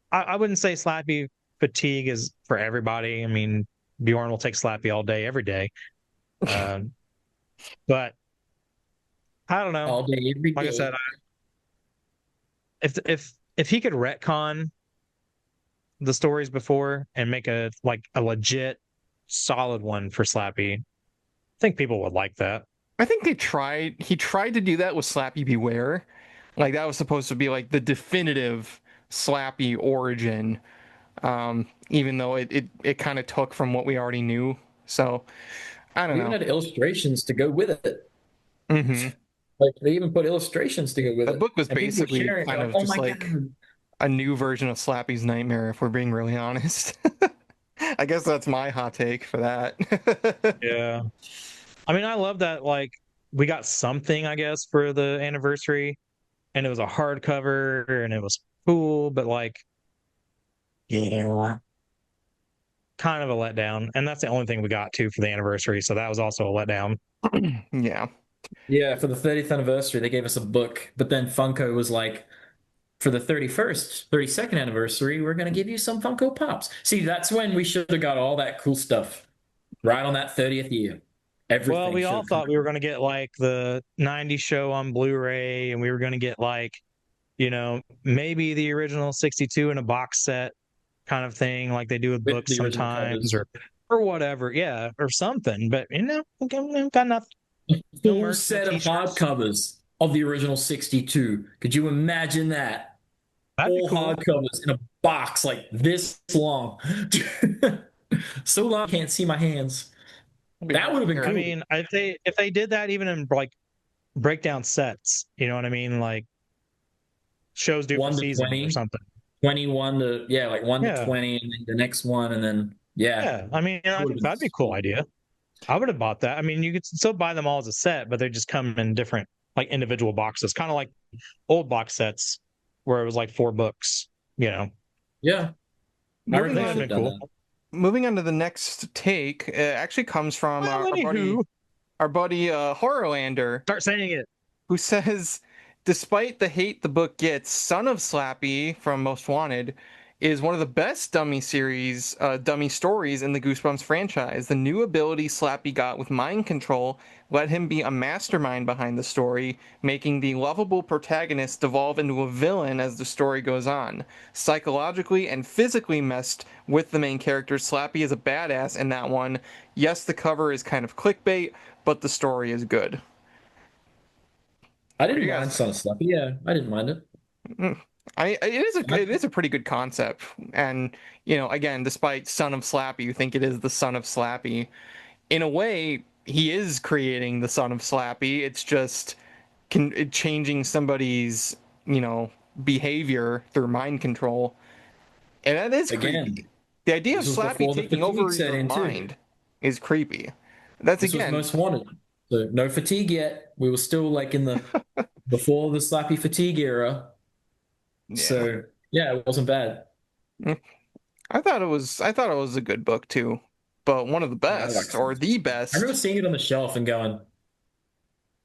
E: I wouldn't say Slappy fatigue is for everybody. I mean, Bjorn will take Slappy all day, every day. But I don't know.
F: All day, every
E: Like I
F: day.
E: said, if he could retcon the stories before and make a legit solid one for Slappy, I think people would like that.
D: I think he tried to do that with Slappy Beware. Like that was supposed to be like the definitive Slappy origin. Even though it kind of took from what we already knew. So I don't
F: We even
D: know.
F: had illustrations to go with it.
D: Mm-hmm.
F: Like they even put illustrations to go with
D: The
F: it.
D: book was
F: And people were
D: basically
F: sharing it,
D: kind
F: like,
D: of
F: oh
D: just
F: my
D: like
F: God.
D: a new version of Slappy's Nightmare, if we're being really honest. I guess that's my hot take for that.
E: Yeah. I mean, I love that, like, we got something, I guess, for the anniversary, and it was a hardcover and it was cool, but like, yeah, kind of a letdown. And that's the only thing we got to for the anniversary. So that was also a letdown.
D: Yeah.
F: Yeah, for the 30th anniversary, they gave us a book, but then Funko was like, for the 31st, 32nd anniversary, we're going to give you some Funko Pops. See, that's when we should have got all that cool stuff right on that 30th year. Everything.
E: Well, we
F: should
E: all
F: have come
E: thought we were going to get like the 90s show on Blu-ray, and we were going to get like, maybe the original 62 in a box set kind of thing, like they do with
F: with
E: books
F: the original
E: sometimes,
F: covers.
E: or whatever. Yeah, or something. But got nothing. No
F: Full
E: merch, no
F: set of
E: t-shirts.
F: hardcovers of the original 62. Could you imagine that?
E: That'd be
F: All
E: cool.
F: hardcovers in a box like this long. So long I can't see my hands. That would have been cool.
E: I mean, if they did that even in like breakdown sets, you know what I mean? Like shows due
F: 1
E: for
F: to
E: seasons
F: 20,
E: or something.
F: 21 to, yeah, like 1 to 20, and then the next one, and then, yeah.
E: Yeah. I mean, I think that'd be a cool idea. I would have bought that. I mean, you could still buy them all as a set, but they just come in different, like individual boxes, kind of like old box sets where it was like 4 books,
F: Yeah.
E: I
D: Moving
E: think
D: on,
E: that'd been cool.
D: moving on to the next take, it actually comes from
E: Well,
D: our buddy Horrorlander,
E: start saying it.
D: who says, despite the hate the book gets, Son of Slappy from Most Wanted is one of the best dummy stories in the Goosebumps franchise. The new ability Slappy got with mind control let him be a mastermind behind the story, making the lovable protagonist devolve into a villain as the story goes on. Psychologically and physically messed with the main character, Slappy is a badass in that one. Yes, the cover is kind of clickbait, but the story is good.
F: I
D: What do
F: didn't
D: you
F: mind
D: guys
F: Son of Slappy. Yeah, I didn't mind it.
D: Mm. It is a pretty good concept, and again, despite Son of Slappy, you think it is the Son of Slappy. In a way, he is creating the Son of Slappy. It's just changing somebody's behavior through mind control, and that is
F: Again,
D: creepy. The idea of
F: this was
D: Slappy
F: before the
D: taking
F: fatigue
D: over
F: set
D: your
F: in too.
D: mind is creepy. That's
F: This was
D: again,
F: most wanted. So no fatigue yet. We were still like in the before the Slappy fatigue era.
D: yeah.
F: So yeah, it wasn't bad.
D: I thought it was a good book too, but one of the
F: Yeah, I like
D: best
F: Son
D: or
F: of
D: the
F: Slappy. I remember
D: best.
F: seeing it on the shelf and going,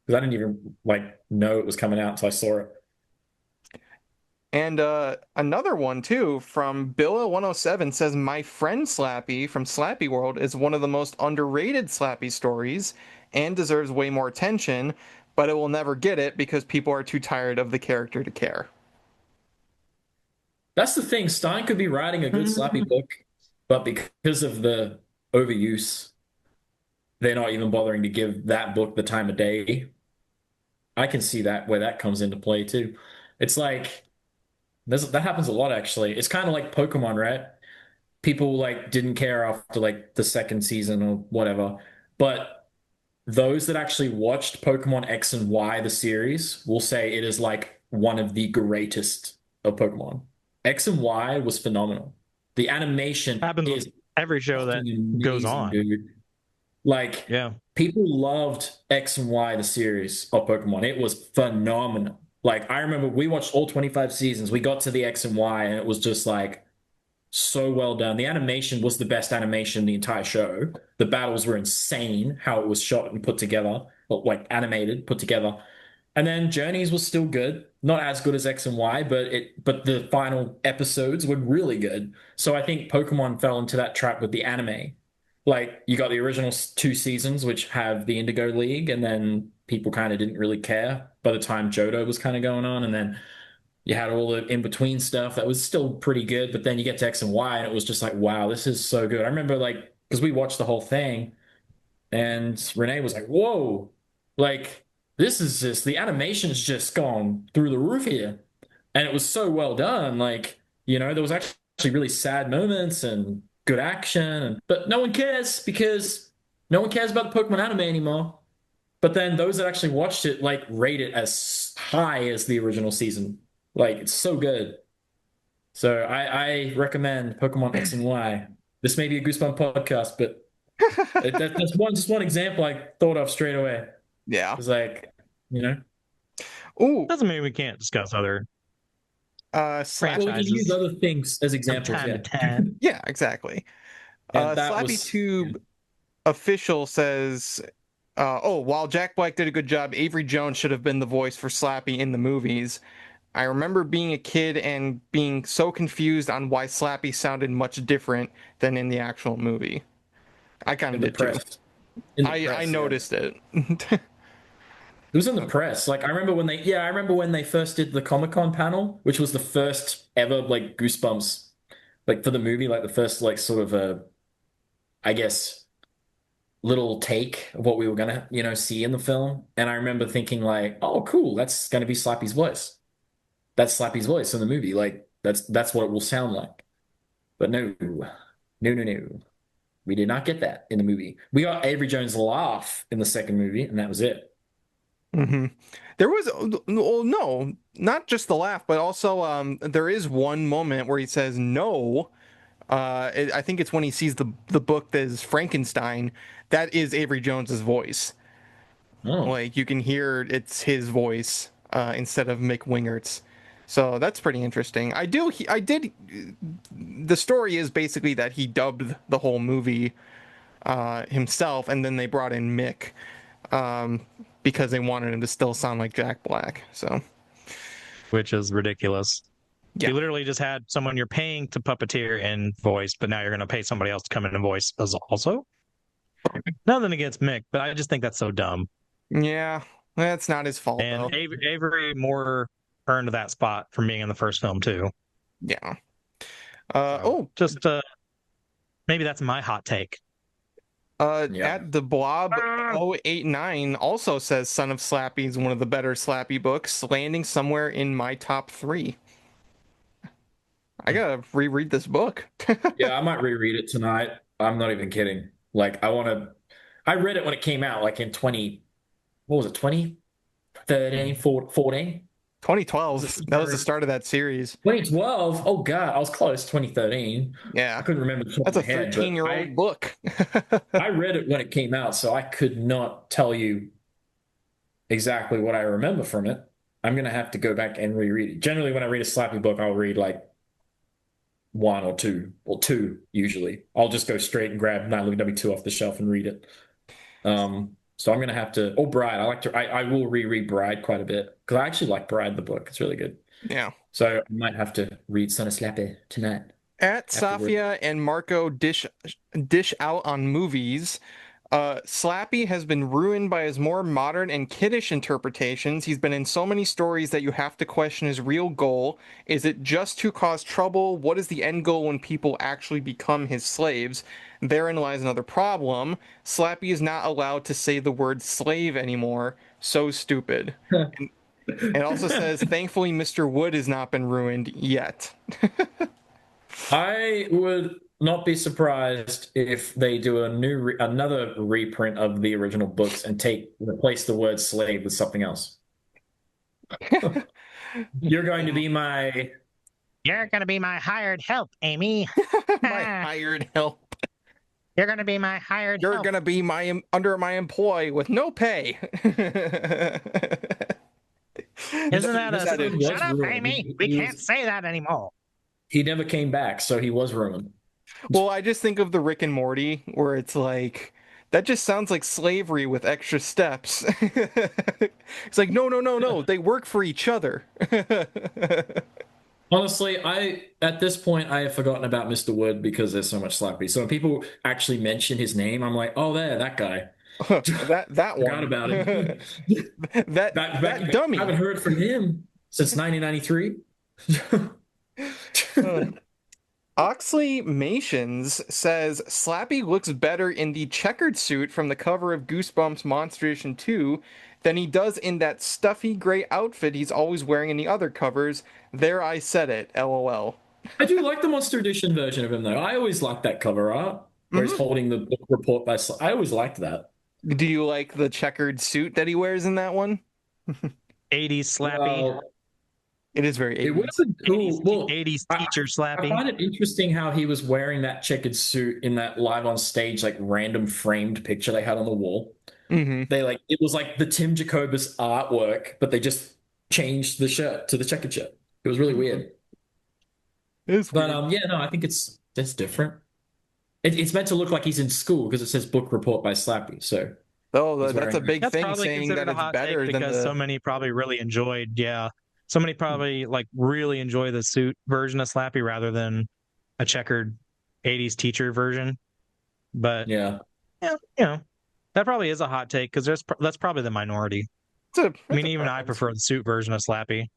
F: because I didn't even like know it was coming out until I saw it.
D: And another one too from Billa107 says my friend Slappy from Slappy World is one of the most underrated Slappy stories and deserves way more attention, but it will never get it because people are too tired of the character to care.
F: That's the thing. Stein could be writing a good Slappy book, but because of the overuse, they're not even bothering to give that book the time of day. I can see that where that comes into play too. It's like that happens a lot actually. It's kind of like Pokemon, right? People like didn't care after like the second season or whatever, but those that actually watched Pokemon X and Y, the series, will say it is like one of the greatest of Pokemon. X and Y was phenomenal. The animation
E: Happens with
F: is
E: every show that
F: fucking
E: goes
F: amazing,
E: on.
F: dude. Like
E: Yeah.
F: people loved X and Y, the series of Pokemon. It was phenomenal. Like I remember we watched all 25 seasons. We got to the X and Y and it was just like so well done. The animation was the best animation in the entire show. The battles were insane, how it was shot and put together, well, like animated, put together. And then Journeys was still good, not as good as X and Y, but the final episodes were really good. So I think Pokemon fell into that trap with the anime. Like you got the original two seasons, which have the Indigo League, and then people kind of didn't really care by the time Johto was kind of going on, and then you had all the in between stuff that was still pretty good, but then you get to X and Y, and it was just like, wow, this is so good. I remember like because we watched the whole thing, and Renee was like, whoa, like this is just the animation's just gone through the roof here, and it was so well done. Like there was actually really sad moments and good action, but no one cares because no one cares about the Pokemon anime anymore. But then those that actually watched it like rate it as high as the original season. Like it's so good. So I recommend Pokemon X and Y. This may be a Goosebump podcast, but that's just one example I thought of straight away.
D: Yeah.
F: It's like, you know,
D: Ooh,
E: Doesn't mean we can't discuss other
D: Slap.
F: well, we can use
E: franchises
F: other things as
E: from
F: examples.
E: time to
F: Yeah,
E: time.
D: Yeah, exactly.
F: and that
D: Slappy
F: was
D: Tube official says, "Oh, while Jack Black did a good job, Avery Jones should have been the voice for Slappy in the movies. I remember being a kid and being so confused on why Slappy sounded much different than in the actual movie. I kind
F: in
D: of
F: the
D: did too.
F: press. In the
D: I
F: press, yeah.
D: noticed it.
F: It was in the press. Like I remember when they first did the Comic-Con panel, which was the first ever like Goosebumps, like for the movie, like the first like sort of I guess little take of what we were gonna, see in the film. And I remember thinking like, oh, cool, that's gonna be Slappy's voice. That's Slappy's voice in the movie. Like that's what it will sound like. But no, no, no, no. We did not get that in the movie. We got Avery Jones' laugh in the second movie, and that was it.
D: hmm There was, well, no, not just the laugh, but also there is one moment where he says no. I think it's when he sees the book that is Frankenstein. That is Avery Jones's voice.
F: Oh,
D: Like you can hear it's his voice instead of Mick Wingert's. So that's pretty interesting. I did. The story is basically that he dubbed the whole movie himself, and then they brought in Mick because they wanted him to still sound like Jack Black. So
E: Which is ridiculous.
D: yeah.
E: You literally just had someone you're paying to puppeteer in voice, but now you're going to pay somebody else to come in and voice as also. Nothing against Mick, but I just think that's so dumb.
D: Yeah, that's not his fault
E: And
D: though.
E: Avery more earned that spot from being in the first film too.
D: Yeah.
E: So, just maybe that's my hot take.
F: yeah.
D: At the Blob 089 also says Son of Slappy is one of the better Slappy books, landing somewhere in my top 3. I gotta reread this book.
F: Yeah, I might reread it tonight. I'm not even kidding. Like, I read it when it came out, like in what was it, 2013, 14?
D: 2012. That was the start of that series.
F: 2012? Oh, God, I was close. 2013.
D: Yeah.
F: I couldn't remember the top
D: That's
F: of
D: a
F: my head,
D: 13-year-old book.
F: I read it when it came out, so I could not tell you exactly what I remember from it. I'm going to have to go back and reread it. Generally, when I read a Slappy book, I'll read like one or two usually. I'll just go straight and grab Night Living W2 off the shelf and read it. So I'm gonna have to. Oh, Bride. I will reread Bride quite a bit because I actually like Bride the book. It's really good.
D: Yeah.
F: So I might have to read Son of Slappy tonight.
D: At Safia and Marco dish out on movies. Slappy has been ruined by his more modern and kiddish interpretations. He's been in so many stories that you have to question his real goal. Is it just to cause trouble? What is the end goal when people actually become his slaves? Therein lies another problem. Slappy is not allowed to say the word slave anymore. So stupid. And it also says, thankfully, Mr. Wood has not been ruined yet.
F: I would not be surprised if they do another reprint of the original books and replace the word slave with something else. You're going to be my
E: hired help, Amy.
D: My hired help.
E: You're going to be my hired help.
D: You're going to be under my employ with no pay.
E: Isn't that
F: a...
E: Shut up, Amy. We can't say that anymore.
F: He never came back, so he was ruined.
D: Well, I just think of the Rick and Morty, where it's like, that just sounds like slavery with extra steps. It's like, no, they work for each other.
F: Honestly, at this point, I have forgotten about Mr. Wood because there's so much Slappy. So when people actually mention his name, I'm like, oh, that guy.
D: that one.
F: Forgot about him.
D: that dummy.
F: I haven't heard from him since 1993.
D: Oxley Mations says Slappy looks better in the checkered suit from the cover of Goosebumps Monster Edition 2 than he does in that stuffy gray outfit he's always wearing in the other covers. There, I said it. LOL.
F: I do like the Monster Edition version of him, though. I always liked that cover art where he's holding the book report by Slappy. I always liked that.
D: Do you like the checkered suit that he wears in that one?
E: 80s Slappy.
D: It is very 80s.
F: It would have been cool.
E: 80s teacher Slappy.
F: I find it interesting how he was wearing that checkered suit in that live on stage, like random framed picture they had on the wall.
D: Mm-hmm.
F: It was like the Tim Jacobus artwork, but they just changed the shirt to the checkered shirt. It was really weird.
D: Weird.
F: I think it's different. It's meant to look like he's in school because it says book report by Slappy. So
D: that's a big thing, saying that it's better than
E: because so many probably really enjoyed. Yeah. Somebody probably really enjoy the suit version of Slappy rather than a checkered 80s teacher version. But that probably is a hot take because that's probably the minority. Even I prefer the suit version of Slappy.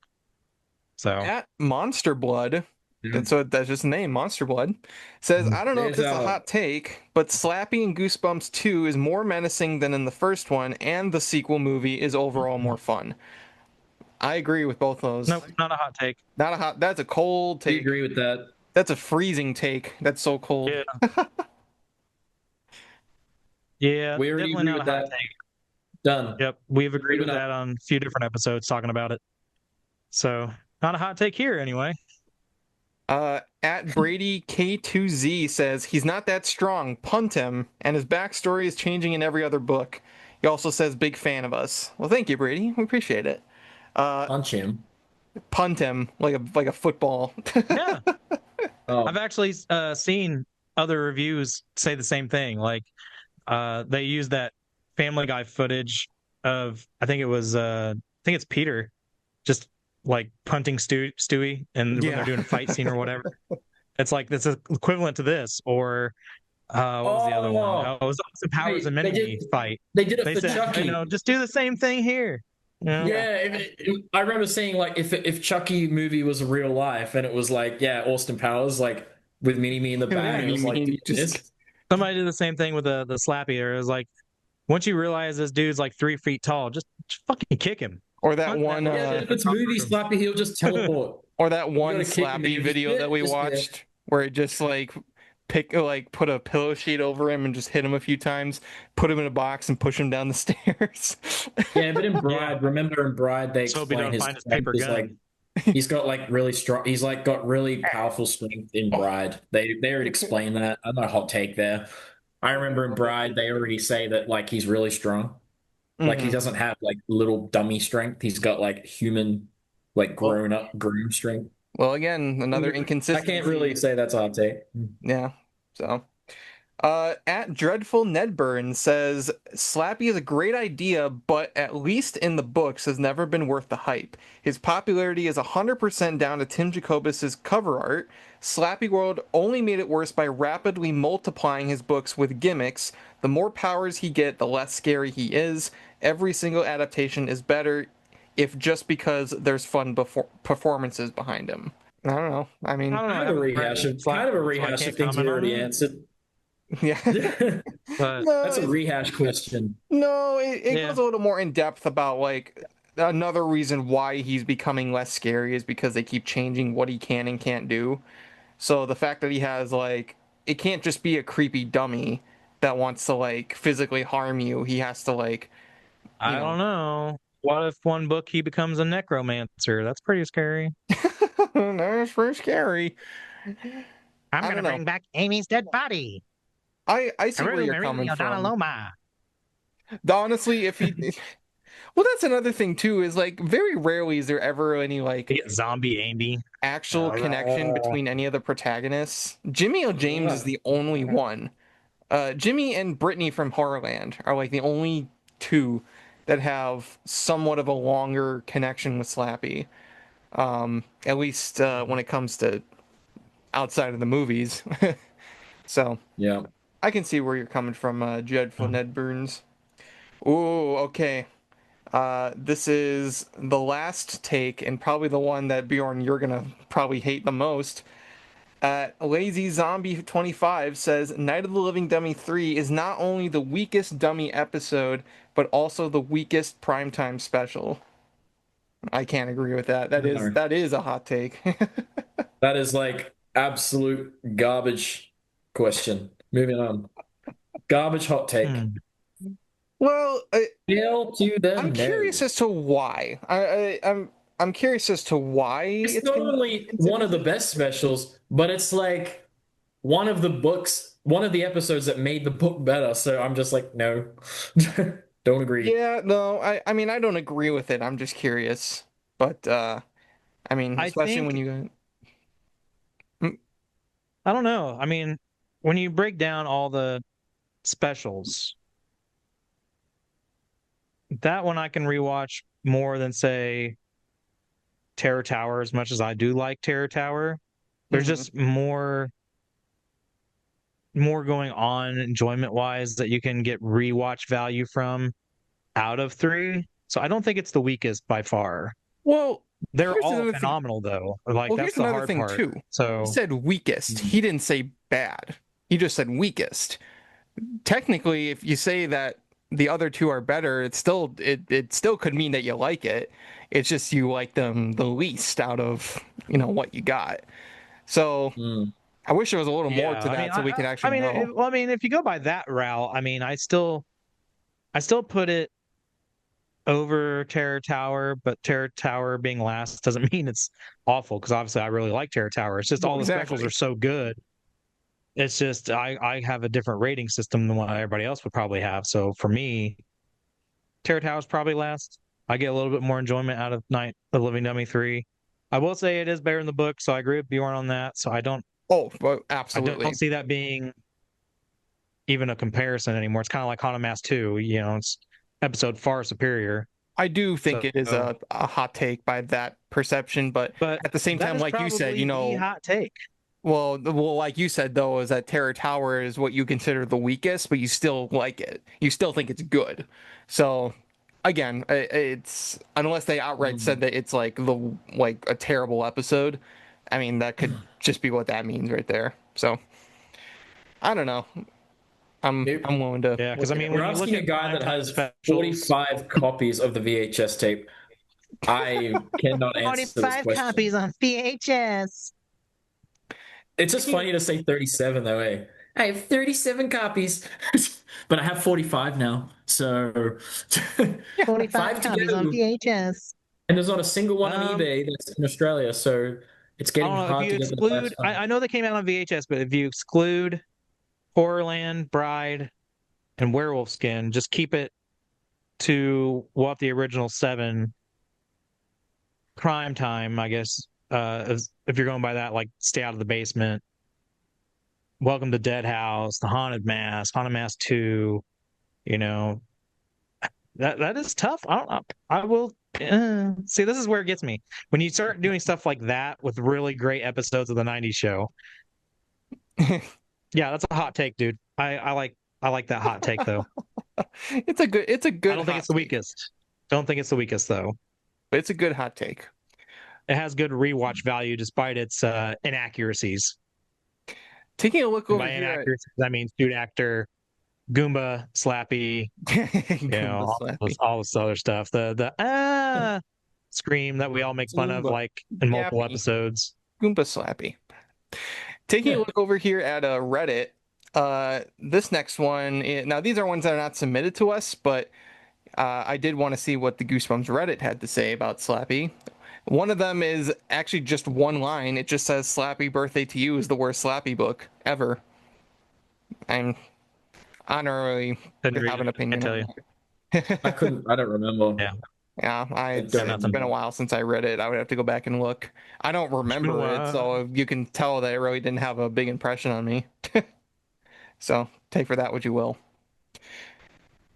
E: So
D: at Monster Blood, that's just the name, Monster Blood, says, I don't know if this is a hot take, but Slappy in Goosebumps 2 is more menacing than in the first one, and the sequel movie is overall more fun. I agree with both those.
E: No, not a hot take.
D: That's a cold take.
F: I agree with that.
D: That's a freezing take. That's so cold.
E: Yeah.
F: We already agree with that. Done.
E: Yep. We've agreed with that on a few different episodes talking about it. So, not a hot take here anyway.
D: At Brady K2Z says, he's not that strong. Punt him. And his backstory is changing in every other book. He also says, big fan of us. Well, thank you, Brady. We appreciate it.
F: Punch him.
D: Punt him like a football.
E: Yeah. I've actually seen other reviews say the same thing. Like they use that Family Guy footage of I think it's Peter just like punting Stewie and when they're doing a fight scene or whatever. It's like this is equivalent to this or what was the other one? It was Austin Powers and Mini fight.
F: They did it for Chucky.
E: Just do the same thing here.
F: Yeah, I remember seeing like if Chucky movie was real life and it was like Austin Powers like with Mini Me in the back. It was like
E: somebody did the same thing with the Slappy. Or it was like once you realize this dude's like 3 feet tall, just fucking kick him.
D: Or that one,
F: Yeah, if it's movie Slappy, he'll just teleport.
D: or that one
F: gotta kick him
D: Slappy
F: and
D: video
F: just
D: that we
F: just
D: watched where it just like put a pillow sheet over him and just hit him a few times, put him in a box and push him down the stairs.
F: Yeah, but in Bride, remember in Bride they
E: So hope you
F: explain
E: don't
F: his
E: find his
F: strength
E: paper
F: is
E: gun.
F: like he's got like really strong. He's like got really powerful strength in Bride. They already explain that. I'm not a hot take there. I remember in Bride they already say that like he's really strong. Like he
D: Mhm.
F: doesn't have like little dummy strength. He's got like human, like grown up groom strength.
D: Well, again, another
F: I
D: inconsistency.
F: can't really say that's a hot take.
D: Yeah. So, at Dreadful Nedburn says Slappy is a great idea, but at least in the books has never been worth the hype. His popularity is 100% down to Tim Jacobus's cover art. Slappy World only made it worse by rapidly multiplying his books with gimmicks. The more powers he get, the less scary he is. Every single adaptation is better, if just because there's fun performances behind him. I don't know. I mean,
E: I don't know. I
F: Kind of a
E: haven't
F: rehash
E: read
F: of
E: Slappy,
F: kind of a
E: so I
F: rehash
E: can't
F: of things we
E: comment on
F: already
E: that.
F: answered.
D: yeah.
E: But
D: No,
F: That's a rehash question.
D: no, it
E: Yeah.
D: goes a little more in depth about like another reason why he's becoming less scary is because they keep changing what he can and can't do. So the fact that he has like it can't just be a creepy dummy that wants to like physically harm you. He has to like,
E: I don't know. What if one book he becomes a necromancer? That's pretty scary.
D: that's pretty scary.
E: I'm
D: I
E: gonna
D: don't know.
E: bring back Amy's dead body.
D: I see where
E: Haru
D: you're coming
E: Maria
D: from.
E: Donaloma.
D: Honestly, if he well, that's another thing too, is like very rarely is there ever any like
E: Get zombie Amy.
D: actual connection between any of the protagonists. Jimmy O. James is the only one. Jimmy and Brittany from Horrorland are like the only two that have somewhat of a longer connection with Slappy. At least when it comes to outside of the movies. So
F: Yeah.
D: I can see where you're coming from, Dreadful Ned Burns. Ooh, okay. This is the last take, and probably the one that Bjorn you're gonna probably hate the most. Lazy Zombie 25 says Night of the Living Dummy 3 is not only the weakest dummy episode, but also the weakest primetime special. I can't agree with that.
F: No.
D: That is a hot take.
F: That is like absolute garbage question. Moving on. Garbage hot take.
D: Well,
F: Hail to the
D: I'm
F: no.
D: curious as to why. I'm curious as to why
F: It's not only one of the best specials, but it's like one of the episodes that made the book better. So I'm just like, no, don't agree.
D: Yeah, no, I mean I don't agree with it. I'm just curious, but I mean,
E: I
D: especially
E: think
D: when you
E: I don't know. I mean, when you break down all the specials, that one I can rewatch more than say Terror Tower, as much as I do like Terror Tower. There's
D: Mhm.
E: just more going on enjoyment wise that you can get rewatch value from out of 3. So I don't think it's the weakest by far.
D: Well,
E: They're
D: here's
E: all
D: another thing.
E: phenomenal though. Like
D: Well,
E: that's
D: here's
E: the
D: another
E: hard
D: thing
E: part.
D: too.
E: So
D: He said weakest. He didn't say bad. He just said weakest. Technically, if you say that the other two are better, it still could mean that you like it. It's just you like them the least out of, what you got. So
F: Mm.
D: I wish there was a little more
E: yeah,
D: to that so we could actually know.
E: well, I mean, if you go by that route, I mean, I still put it over Terror Tower, but Terror Tower being last doesn't mean it's awful because obviously I really like Terror Tower. It's just
D: Well,
E: all the specials
D: exactly.
E: are so good. It's just I have a different rating system than what everybody else would probably have. So for me, Terror Tower is probably last. I get a little bit more enjoyment out of Night of the Living Dummy 3. I will say it is better in the book, so I agree with Bjorn on that. So
D: Oh, well,
E: I
D: absolutely.
E: don't see that being even a comparison anymore. It's kind of like Haunted Mass 2, it's episode far superior.
D: I do think
E: So,
D: it is a hot take by that perception, but at the same
E: that
D: time,
E: is
D: like you said,
E: probably the hot take.
D: well, like you said though, is that Terror Tower is what you consider the weakest, but you still like it. You still think it's good. So again, it's unless they outright said that it's like a terrible episode. I mean, that could just be what that means right there. So I don't know. I'm willing to.
E: Yeah, because I mean,
F: We're
E: when you look
F: asking a
E: at
F: guy that
E: primetime
F: has
E: specials,
F: 45 copies of the VHS tape. I cannot answer this
E: 45
F: question.
E: copies on VHS.
F: It's just funny to say 37 though, eh? I have 37 copies, but I have 45 now. So
E: 45
F: five to
E: copies
F: go.
E: on VHS.
F: And there's not a single one on eBay that's in Australia, so it's
E: I
F: getting
E: don't know if
F: hard
E: you
F: to get the
E: exclude.
F: last one.
E: I know they came out on VHS, but if you exclude Horrorland, Bride, and Werewolf Skin, just keep it to what the original 7 prime time, I guess. If you're going by that, like Stay Out of the Basement, Welcome to Dead House, The Haunted Mask, Haunted Mask 2. You know, that is tough. I will see. This is where it gets me when you start doing stuff like that with really great episodes of the '90s show. Yeah, that's a hot take, dude. I like that hot take though.
D: It's a good.
E: I don't think it's the weakest. Don't think it's the weakest though.
D: But it's a good hot take.
E: It has good rewatch value despite its inaccuracies.
D: Taking a look
E: And
D: over
E: by
D: here.
E: inaccuracies, I mean student actor, Goomba, Slappy, all this other stuff. The scream that we all make fun of,
F: Goomba.
E: like in multiple
D: Slappy.
E: episodes.
D: Goomba Slappy. Taking a look over here at Reddit, this next one. Now these are ones that are not submitted to us, but I did want to see what the Goosebumps Reddit had to say about Slappy. One of them is actually just one line. It just says, "Slappy Birthday to You is the worst Slappy book ever." I'm honorarily have an opinion.
E: I tell you.
F: I don't remember.
E: Yeah.
D: It's been a while since I read it. I would have to go back and look. I don't remember it, so you can tell that it really didn't have a big impression on me. So take for that what you will.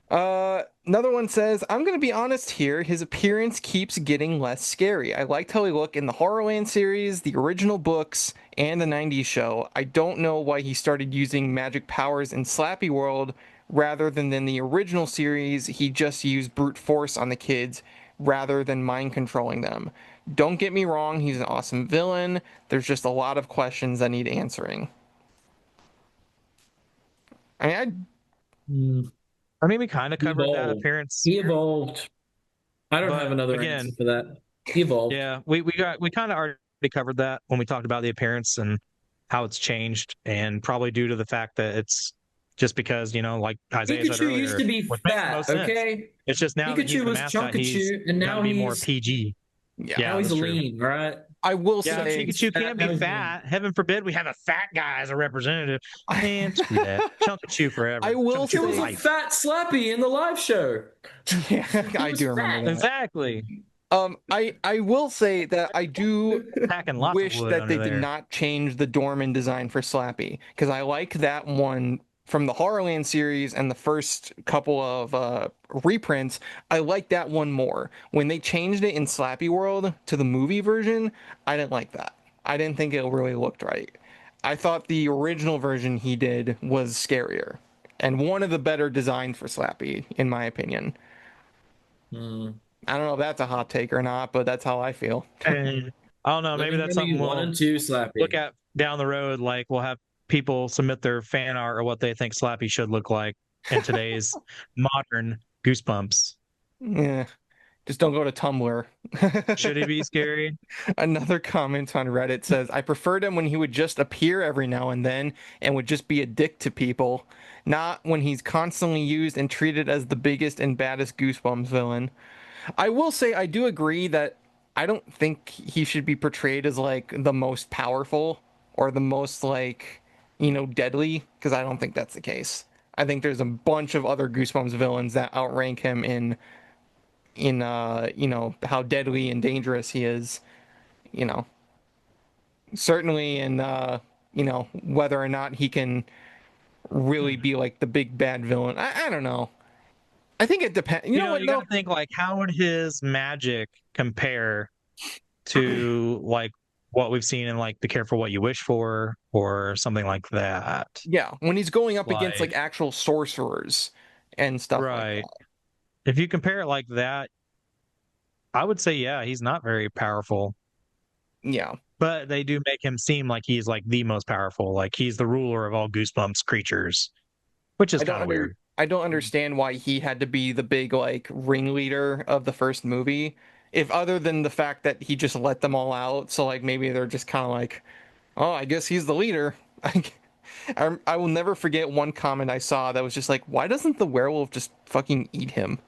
D: Another one says, "I'm going to be honest here. His appearance keeps getting less scary. I liked how he looked in the Horrorland series, the original books, and the 90s show. I don't know why he started using magic powers in Slappy World rather than in the original series. He just used brute force on the kids rather than mind controlling them. Don't get me wrong, he's an awesome villain. There's just a lot of questions that need answering."
E: I mean, we kind of covered that appearance.
F: He evolved. I don't have another answer for that. He evolved.
E: Yeah, we kind of already covered that when we talked about the appearance and how it's changed, and probably due to the fact that it's just because, like Isaiah said earlier,
F: used to be fat, okay?
E: It's just now
F: Pikachu was Chunkachu, and now
E: he's
F: he's
E: more PG.
F: Yeah, now he's lean, right?
D: I will say
E: Pikachu can't be fat. Heaven forbid we have a fat guy as a representative. Man, screw that. Chunkachu forever.
D: I will say
F: it was a fat Slappy in the live show.
D: Yeah, I do remember that.
E: Exactly.
D: I will say that I do wish that they did not change the Dorman design for Slappy, because I like that one from the Horrorland series and the first couple of reprints. I like that one more. When they changed it in Slappy World to the movie version, I didn't like that. I didn't think it really looked right. I thought the original version he did was scarier and one of the better designs for Slappy, in my opinion. I don't know if that's a hot take or not, but that's how I feel.
E: I don't know. Maybe that's something we'll look at down the road. Like, we'll have people submit their fan art or what they think Slappy should look like in today's modern Goosebumps.
D: Yeah. Just don't go to Tumblr.
E: Should he be scary?
D: Another comment on Reddit says, "I preferred him when he would just appear every now and then and would just be a dick to people, not when he's constantly used and treated as the biggest and baddest Goosebumps villain." I will say I do agree that I don't think he should be portrayed as like the most powerful or the most like, deadly, because I don't think that's the case. I think there's a bunch of other Goosebumps villains that outrank him in how deadly and dangerous he is, certainly in whether or not he can really be like the big bad villain. I don't know. I think it depends. You know what?
E: You gotta think, like, how would his magic compare to like what we've seen in like Be Careful What You Wish For or something like that?
D: Yeah, when he's going up against like actual sorcerers and stuff like that.
E: If you compare it like that, I would say, yeah, he's not very powerful.
D: Yeah.
E: But they do make him seem like he's like the most powerful, like he's the ruler of all Goosebumps creatures. which is kind of weird.
D: I don't understand why he had to be the big like ringleader of the first movie, if other than the fact that he just let them all out. So like maybe they're just kind of like, oh, I guess he's the leader. I will never forget one comment I saw that was just like, why doesn't the werewolf just fucking eat him?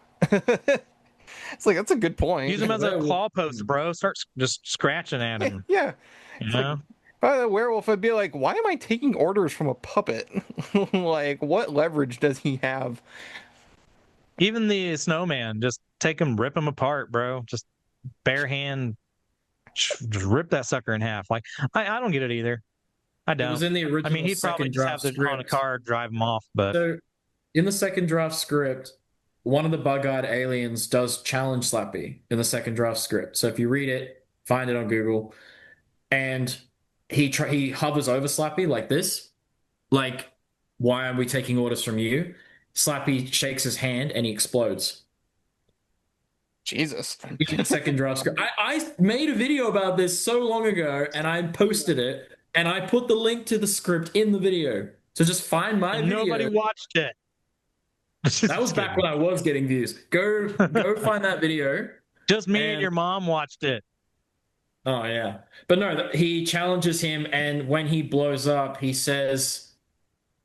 D: It's like, that's a good point.
E: Use him as a claw post, bro. Start just scratching at him.
D: Yeah.
E: You know?
D: If I were the werewolf, I'd be like, why am I taking orders from a puppet? Like, what leverage does he have?
E: Even the snowman, just take him, rip him apart, bro. Just bare hand, just rip that sucker in half. Like, I don't get it either. I don't.
F: It was in the original.
E: I mean, he'd probably just have to on a car, drive him off. But
F: so, in the second draft script, one of the bug-eyed aliens does challenge Slappy in the second draft script. So if you read it, find it on Google, and he hovers over Slappy like this, like, why are we taking orders from you? Slappy shakes his hand and he explodes.
D: Jesus.
F: Second draft script. I made a video about this so long ago, and I posted it, and I put the link to the script in the video. So just find my video.
E: Nobody watched it.
F: That was back when I was getting views. Go find that video.
E: Just me and your mom watched it.
F: Oh yeah, but no, he challenges him, and when he blows up, he says,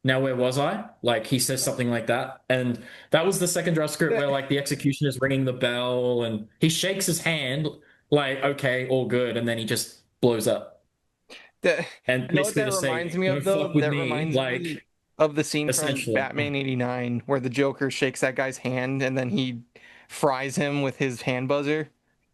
F: "Now where was I?" Like he says something like that, and that was the second draft script where like the executioner is ringing the bell, and he shakes his hand like, "Okay, all good," and then he just blows up.
D: And you know what that reminds me of, though? That reminds me of the scene from Batman '89 where the Joker shakes that guy's hand and then he fries him with his hand buzzer.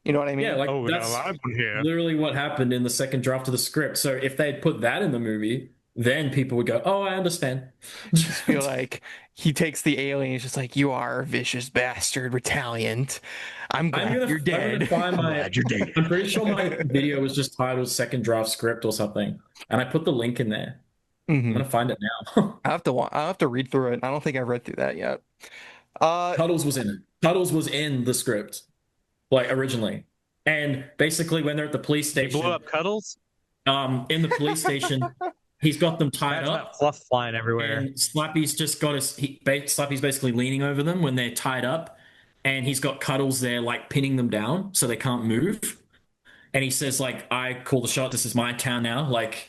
D: You know what I mean?
F: Yeah, like that's literally what happened in the second draft of the script. So if they'd put that in the movie, then people would go, "Oh, I understand."
D: Just feel like he takes the alien. He's just like, "You are a vicious bastard, retaliant. I'm glad you're dead.
F: I'm glad you're dead." I'm pretty sure my video was just titled "Second Draft Script" or something, and I put the link in there. I'm gonna find it now.
D: I'll have to read through it. I don't think I've read through that yet.
F: Cuddles was in it. Cuddles was in the script, like originally, and basically when they're at the police station,
E: they blew up Cuddles.
F: In the police station, he's got them tied up.
E: Fluff flying everywhere.
F: And Slappy's just got Slappy's basically leaning over them when they're tied up, and he's got Cuddles there, like pinning them down so they can't move. And he says, like, "I call the shot. This is my town now." Like.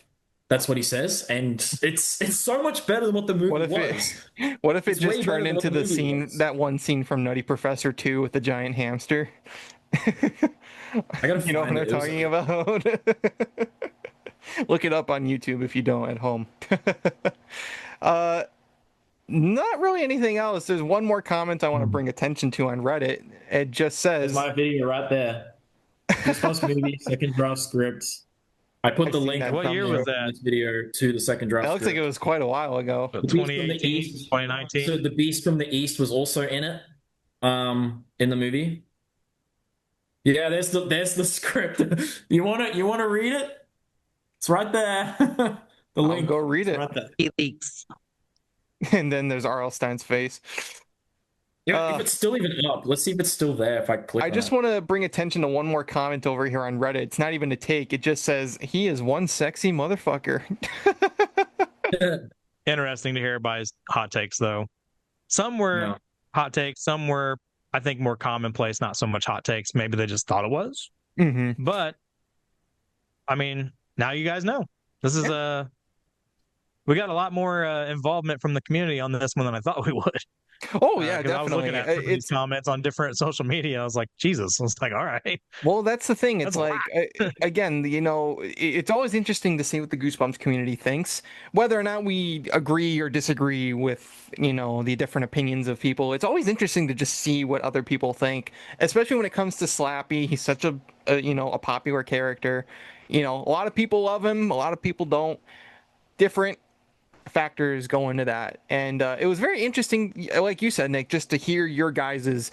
F: That's what he says, and it's so much better than what the movie was.
D: What if it just turned into the scene, that one scene from Nutty Professor 2 with the giant hamster?
F: I gotta
D: you know what I'm talking about? Look it up on YouTube if you don't at home. Not really anything else. There's one more comment I want to bring attention to on Reddit. It just says...
F: There's my video right there. Goosebumps movie, second draft scripts. I put the link.
E: What year was that?
F: This video to the second draft.
D: It looks like it was quite a while ago.
E: 2018, 2019.
F: So the Beast from the East was also in it, in the movie. Yeah, there's the script. You wanna read it? It's right there. The link.
D: Go read it.
F: Right there.
E: It leaks.
D: And then there's R.L. Stein's face.
F: Yeah, if it's still even up, let's see if it's still there. If I click,
D: I just want to bring attention to one more comment over here on Reddit. It's not even a take. It just says he is one sexy motherfucker.
E: Interesting to hear everybody's hot takes, though. Some were hot takes. Some were, I think, more commonplace. Not so much hot takes. Maybe they just thought it was.
D: Mm-hmm.
E: But I mean, now you guys know. This is we got a lot more involvement from the community on this one than I thought we would.
D: Oh yeah, definitely.
E: I was looking at these comments on different social media. I was like, Jesus. I was like, all right.
D: Well, that's the thing. It's like, again, you know, it's always interesting to see what the Goosebumps community thinks, whether or not we agree or disagree with, you know, the different opinions of people. It's always interesting to just see what other people think, especially when it comes to Slappy. He's such a you know, a popular character. You know, a lot of people love him. A lot of people don't. Different factors go into that, and it was very interesting, like you said, Nick, just to hear your guys's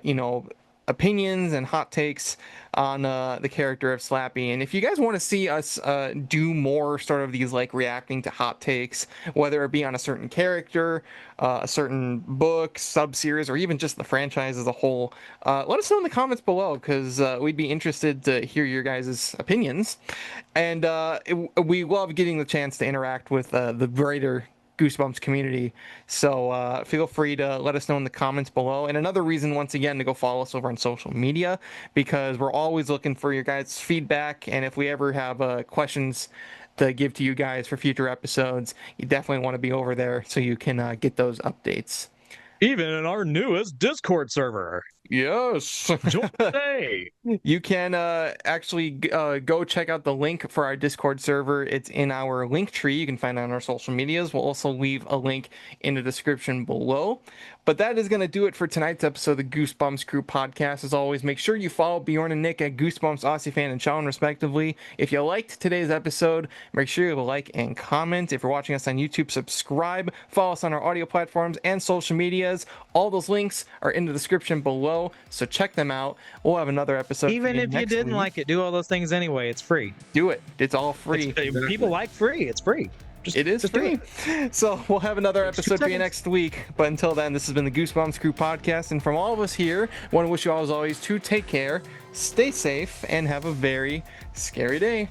D: you know, opinions and hot takes on the character of Slappy. And if you guys want to see us do more sort of these like reacting to hot takes, whether it be on a certain character, a certain book, sub-series, or even just the franchise as a whole, let us know in the comments below, because we'd be interested to hear your guys' opinions. And we love getting the chance to interact with the greater Goosebumps community. So feel free to let us know in the comments below. And another reason, once again, to go follow us over on social media, because we're always looking for your guys' feedback. And if we ever have questions to give to you guys for future episodes, you definitely want to be over there so you can get those updates.
E: Even in our newest Discord server.
D: Yes.
E: Join today.
D: You can actually go check out the link for our Discord server. It's in our link tree. You can find it on our social medias. We'll also leave a link in the description below. But that is going to do it for tonight's episode of the Goosebumps Crew Podcast. As always, make sure you follow Bjorn and Nick at Goosebumps, Aussie Fan, and Sean, respectively. If you liked today's episode, make sure you like and comment. If you're watching us on YouTube, subscribe. Follow us on our audio platforms and social medias. All those links are in the description below, so check them out. We'll have another episode.
E: Even if you didn't like it, do all those things anyway. It's free.
D: Do it. It's all free.
E: People like free. It's free.
D: It is free. So we'll have another episode for you next week. But until then, this has been the Goosebumps Crew Podcast. And from all of us here, I want to wish you all, as always, to take care, stay safe, and have a very scary day.